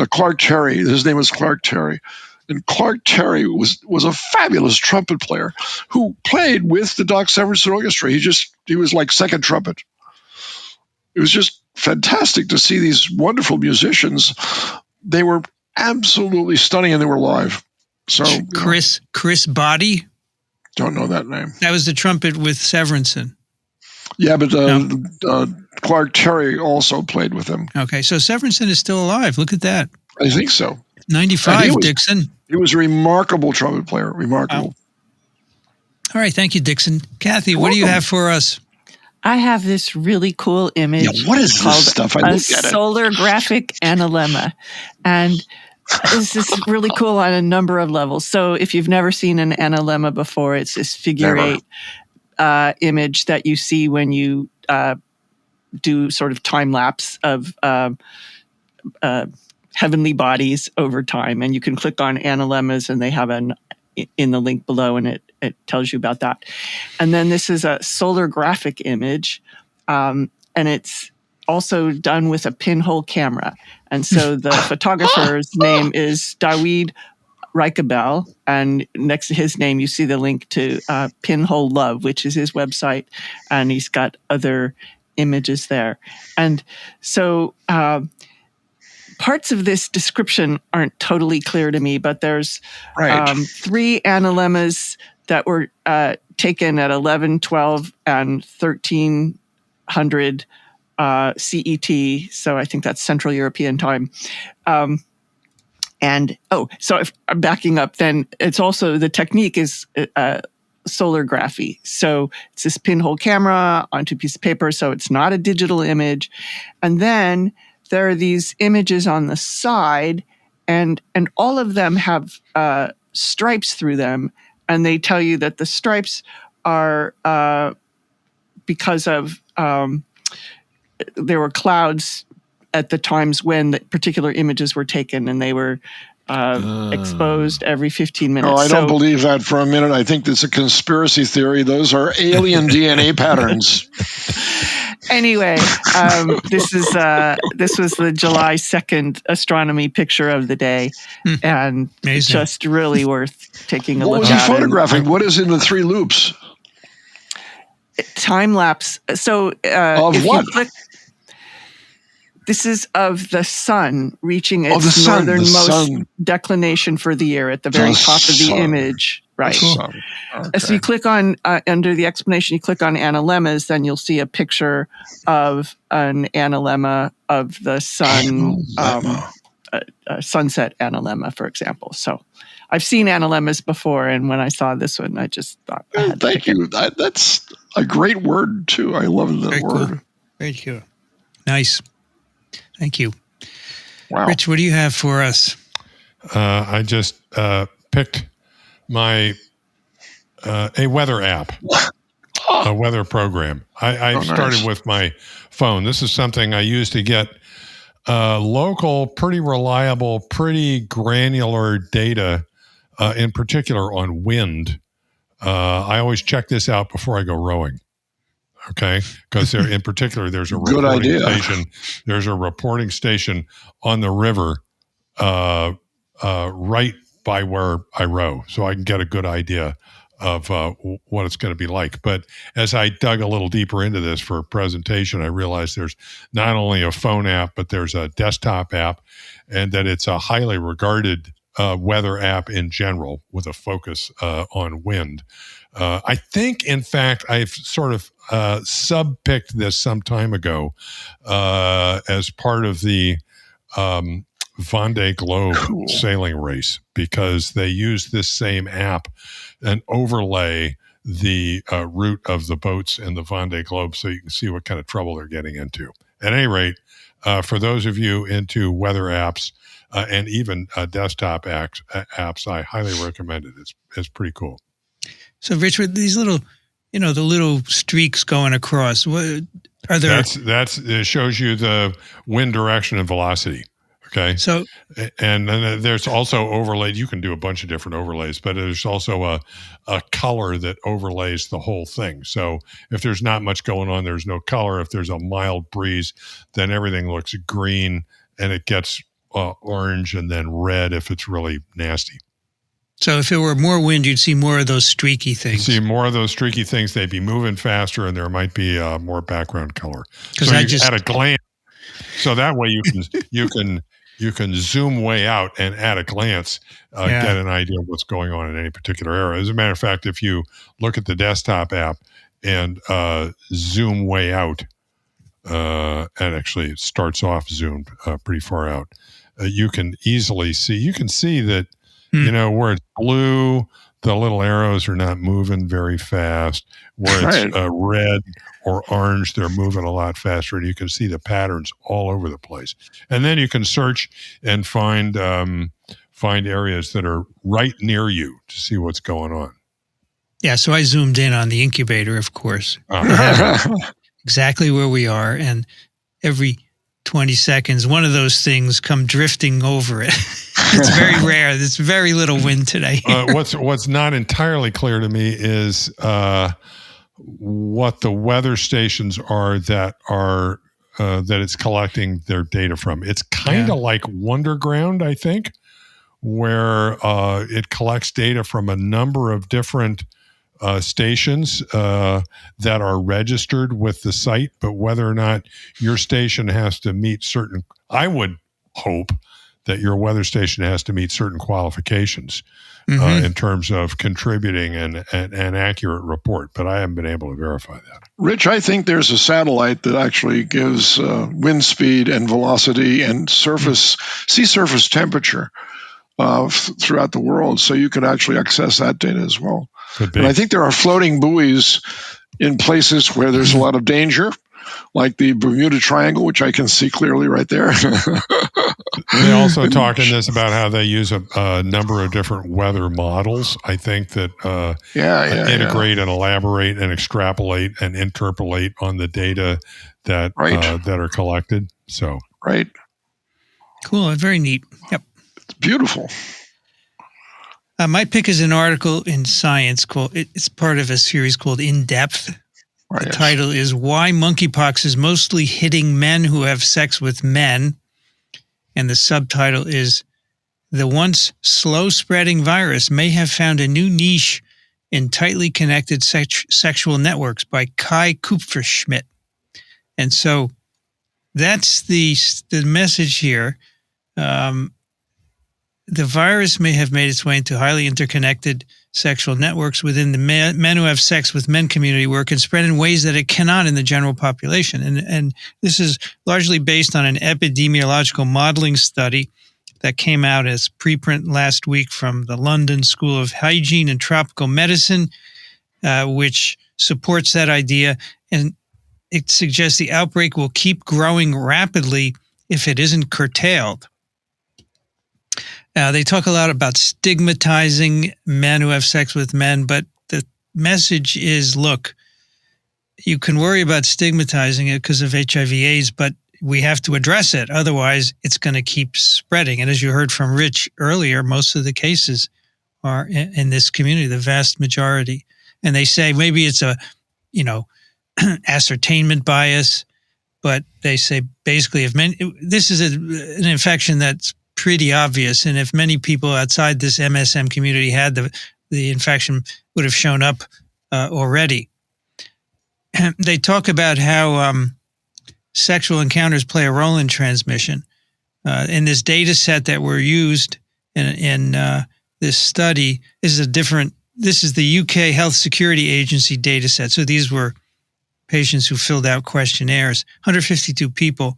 Speaker 6: Clark Terry, his name was Clark Terry. And Clark Terry was a fabulous trumpet player who played with the Doc Severinsen Orchestra. He was like second trumpet. It was just fantastic to see these wonderful musicians. They were absolutely stunning, and they were live. So
Speaker 2: Chris Body?
Speaker 6: Don't know that name.
Speaker 2: That was the trumpet with Severinsen.
Speaker 6: Yeah, but Clark Terry also played with him.
Speaker 2: Okay, so Severinsen is still alive. Look at that.
Speaker 6: I think so.
Speaker 2: 95, Dixon.
Speaker 6: He was a remarkable trumpet player. Remarkable.
Speaker 2: Wow. All right, thank you, Dixon. Kathy, what do you have for us?
Speaker 3: I have this really cool image.
Speaker 6: Yeah, what is this stuff? I looked at it.
Speaker 3: Solar graphic analemma. And this is really cool on a number of levels. So if you've never seen an analemma before, it's this figure 8 image that you see when you do sort of time lapse of heavenly bodies over time. And you can click on analemmas, and they have in the link below, and it tells you about that. And then this is a solar graphic image, and it's also done with a pinhole camera. And so the photographer's name is David Reichebel, and next to his name, you see the link to Pinhole Love, which is his website, and he's got other images there. And so parts of this description aren't totally clear to me, but there's 3 analemmas that were taken at 11, 12, and 1300 CET, so I think that's Central European time. So if I'm backing up, then it's also, the technique is solargraphy. So it's this pinhole camera onto a piece of paper, so it's not a digital image. And then there are these images on the side, and all of them have stripes through them, and they tell you that the stripes are because of there were clouds at the times when the particular images were taken, and they were exposed every 15 minutes.
Speaker 6: Oh, I don't believe that for a minute. I think that's a conspiracy theory. Those are alien DNA patterns.
Speaker 3: Anyway, this was the July 2nd astronomy picture of the day, and
Speaker 2: Amazing.
Speaker 3: Just really worth taking a look at.
Speaker 6: What was he photographing? What is in the 3 loops?
Speaker 3: Time lapse. So
Speaker 6: of what?
Speaker 3: This is of the sun reaching its northernmost declination for the year at the very top of the image. Right. Okay. So you click on, under the explanation, you click on analemmas, then you'll see a picture of an analemma of the sun, a sunset analemma, for example. So I've seen analemmas before, and when I saw this one, I just thought I had to
Speaker 6: thank you. That's a great word, too. I love that word.
Speaker 2: Cool. Very cool. Nice. Thank you.
Speaker 6: Wow.
Speaker 2: Rich, what do you have for us?
Speaker 4: I just picked my a weather app, a weather program. I started with my phone. This is something I use to get local, pretty reliable, pretty granular data, in particular on wind. I always check this out before I go rowing. Okay, because in particular, there's a reporting station. There's a reporting station on the river, right by where I row, so I can get a good idea of what it's going to be like. But as I dug a little deeper into this for a presentation, I realized there's not only a phone app, but there's a desktop app, and that it's a highly regarded weather app in general with a focus on wind. I think, in fact, I've sort of sub-picked this some time ago as part of the Vendée Globe sailing race, because they use this same app and overlay the route of the boats in the Vendée Globe so you can see what kind of trouble they're getting into. At any rate, for those of you into weather apps and even desktop apps, I highly recommend it. It's pretty cool.
Speaker 2: So, Rich, with these little, the little streaks going across, what are there?
Speaker 4: It shows you the wind direction and velocity. Okay.
Speaker 2: So,
Speaker 4: and then there's also overlaid. You can do a bunch of different overlays, but there's also a color that overlays the whole thing. So if there's not much going on, there's no color. If there's a mild breeze, then everything looks green, and it gets orange and then red if it's really nasty.
Speaker 2: So if there were more wind, you'd see more of those streaky things.
Speaker 4: See more of those streaky things. They'd be moving faster, and there might be more background color.
Speaker 2: Because
Speaker 4: at a glance. So that way you can zoom way out and at a glance get an idea of what's going on in any particular area. As a matter of fact, if you look at the desktop app and zoom way out, and actually it starts off zoomed pretty far out, you can easily see. You can see that where it's blue, the little arrows are not moving very fast. Where it's red or orange, they're moving a lot faster, and you can see the patterns all over the place. And then you can search and find areas that are right near you to see what's going on.
Speaker 2: Yeah, so I zoomed in on the incubator, of course. Exactly where we are, and every 20 seconds, one of those things come drifting over it. It's very rare. There's very little wind today.
Speaker 4: What's not entirely clear to me is what the weather stations are that it's collecting their data from. It's kind of like Wonderground, I think, where it collects data from a number of different stations that are registered with the site, but whether or not your station has to meet certain, I would hope that your weather station has to meet certain qualifications in terms of contributing an accurate report, but I haven't been able to verify that.
Speaker 6: Rich, I think there's a satellite that actually gives wind speed and velocity and sea surface temperature throughout the world, so you could actually access that data as well.
Speaker 4: Could be.
Speaker 6: And I think there are floating buoys in places where there's a lot of danger, like the Bermuda Triangle, which I can see clearly right there.
Speaker 4: They also talk in this about how they use a number of different weather models, I think, that integrate and elaborate and extrapolate and interpolate on the data that are collected. So
Speaker 2: Cool. Very neat. Yep.
Speaker 6: It's beautiful.
Speaker 2: My pick is an article in Science it's part of a series called In Depth. The title is Why Monkeypox is Mostly Hitting Men Who Have Sex with Men. And the subtitle is The Once Slow-Spreading Virus May Have Found a New Niche in Tightly Connected Sexual Networks by Kai Kupferschmidt. And so that's the message here. The virus may have made its way into highly interconnected sexual networks within the men who have sex with men community, where it can spread in ways that it cannot in the general population. And this is largely based on an epidemiological modeling study that came out as preprint last week from the London School of Hygiene and Tropical Medicine, which supports that idea. And it suggests the outbreak will keep growing rapidly if it isn't curtailed. They talk a lot about stigmatizing men who have sex with men, but the message is, look, you can worry about stigmatizing it because of HIV/AIDS, but we have to address it. Otherwise, it's going to keep spreading. And as you heard from Rich earlier, most of the cases are in this community, the vast majority. And they say maybe it's a, ascertainment bias, but they say basically this is an infection that's pretty obvious. And if many people outside this MSM community had the infection, would have shown up already. They talk about how sexual encounters play a role in transmission. In this data set that were used in this study, this is the UK Health Security Agency data set. So these were patients who filled out questionnaires, 152 people.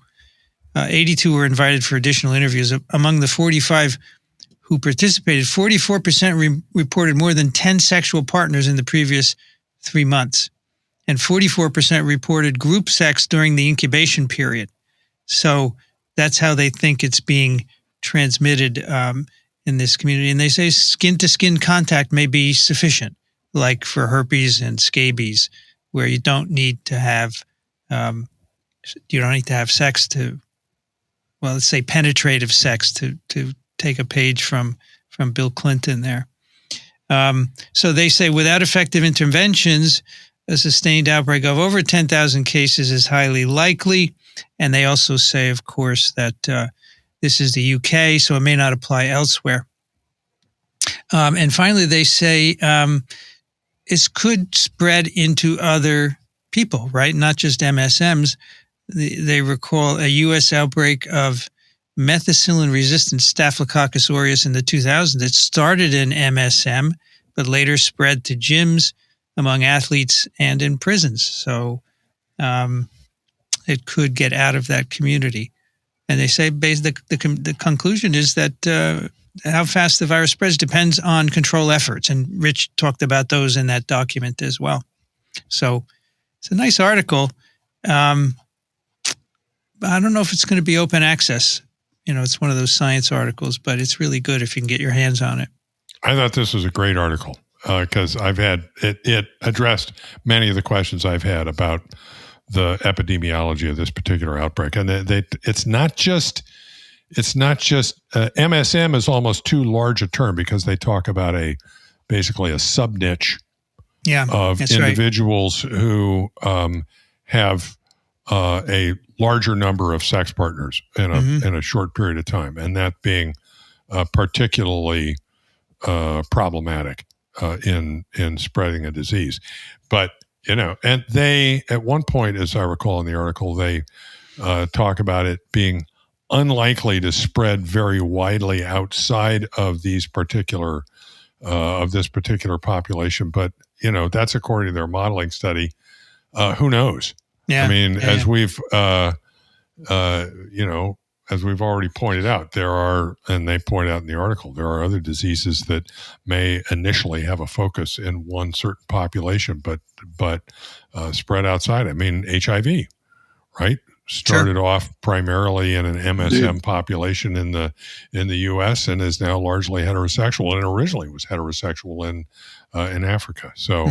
Speaker 2: 82 were invited for additional interviews. Among the 45 who participated, 44% reported more than 10 sexual partners in the previous 3 months, and 44% reported group sex during the incubation period. So that's how they think it's being transmitted in this community. And they say skin-to-skin contact may be sufficient, like for herpes and scabies, where you don't need to have sex to, well, let's say penetrative sex to take a page from Bill Clinton there. So they say without effective interventions, a sustained outbreak of over 10,000 cases is highly likely. And they also say, of course, that this is the UK, so it may not apply elsewhere. And finally, they say it could spread into other people, right? Not just MSMs. They recall a U.S. outbreak of methicillin-resistant Staphylococcus aureus in the 2000s. It started in MSM, but later spread to gyms, among athletes, and in prisons. So it could get out of that community. And they say the conclusion is that how fast the virus spreads depends on control efforts. And Rich talked about those in that document as well. So it's a nice article. I don't know if it's going to be open access. It's one of those science articles, but it's really good if you can get your hands on it.
Speaker 4: I thought this was a great article because I've had it addressed many of the questions I've had about the epidemiology of this particular outbreak. And it's not just MSM is almost too large a term because they talk about basically a sub niche of individuals who have a larger number of sex partners in a short period of time, and that being particularly problematic in spreading a disease. But and they at one point, as I recall in the article, they talk about it being unlikely to spread very widely outside of these particular of this particular population. But that's according to their modeling study. Who knows?
Speaker 2: Yeah.
Speaker 4: I mean, as we've as we've already pointed out, there are, and they point out in the article, there are other diseases that may initially have a focus in one certain population, but spread outside. I mean, HIV, right? Started off primarily in an MSM population in the U.S. and is now largely heterosexual, and originally was heterosexual in Africa. So,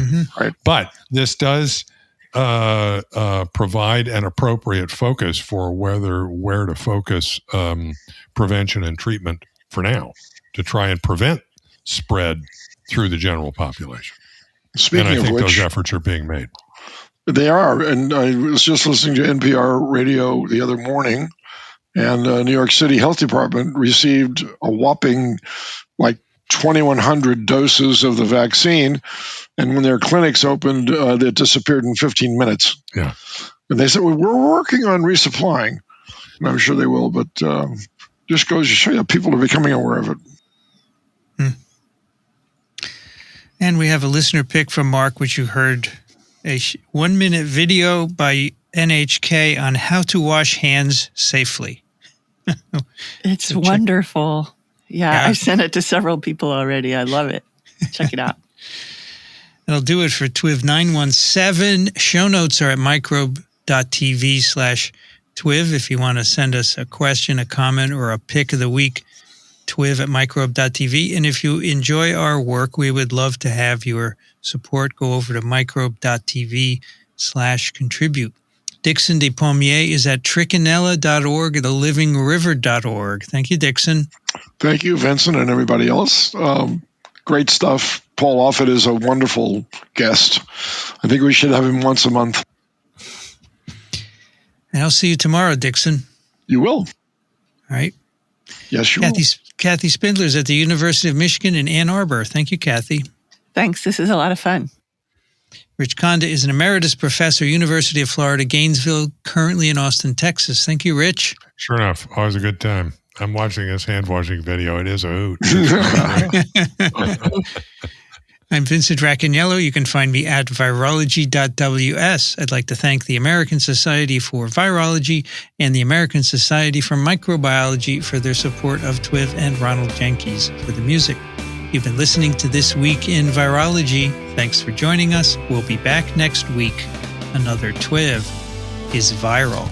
Speaker 4: but this does provide an appropriate focus for where to focus prevention and treatment for now to try and prevent spread through the general population.
Speaker 6: Speaking
Speaker 4: and I
Speaker 6: of
Speaker 4: think
Speaker 6: which,
Speaker 4: those efforts are being made.
Speaker 6: They are. And I was just listening to NPR radio the other morning, and New York City Health Department received a whopping 2,100 doses of the vaccine. And when their clinics opened, they disappeared in 15 minutes.
Speaker 4: Yeah.
Speaker 6: And they said, well, we're working on resupplying. And I'm sure they will, but just goes to show you people are becoming aware of it.
Speaker 2: And we have a listener pick from Mark, which you heard, a 1-minute video by NHK on how to wash hands safely.
Speaker 3: It's wonderful. Yeah, I sent it to several people already. I love it. Check it out.
Speaker 2: That'll do it for TWiV 917. Show notes are at microbe.tv/TWiV. If you want to send us a question, a comment, or a pick of the week, TWiV at microbe.tv. And if you enjoy our work, we would love to have your support. Go over to microbe.tv/contribute. Dixon Despommier is at Racaniello.org, thelivingriver.org. Thank you, Dixon.
Speaker 6: Thank you, Vincent, and everybody else. Great stuff. Paul Offit is a wonderful guest. I think we should have him once a month.
Speaker 2: And I'll see you tomorrow, Dixon.
Speaker 6: You will.
Speaker 2: All right.
Speaker 6: Yes, sure.
Speaker 2: Kathy Spindler's at the University of Michigan in Ann Arbor. Thank you, Kathy.
Speaker 3: Thanks. This is a lot of fun.
Speaker 2: Rich Conda is an emeritus professor, University of Florida, Gainesville, currently in Austin, Texas. Thank you, Rich.
Speaker 4: Sure enough. Always a good time. I'm watching this hand-washing video. It is a hoot.
Speaker 2: I'm Vincent Racaniello. You can find me at virology.ws. I'd like to thank the American Society for Virology and the American Society for Microbiology for their support of TWiV and Ronald Jenkins for the music. You've been listening to This Week in Virology. Thanks for joining us. We'll be back next week. Another TWiV is viral.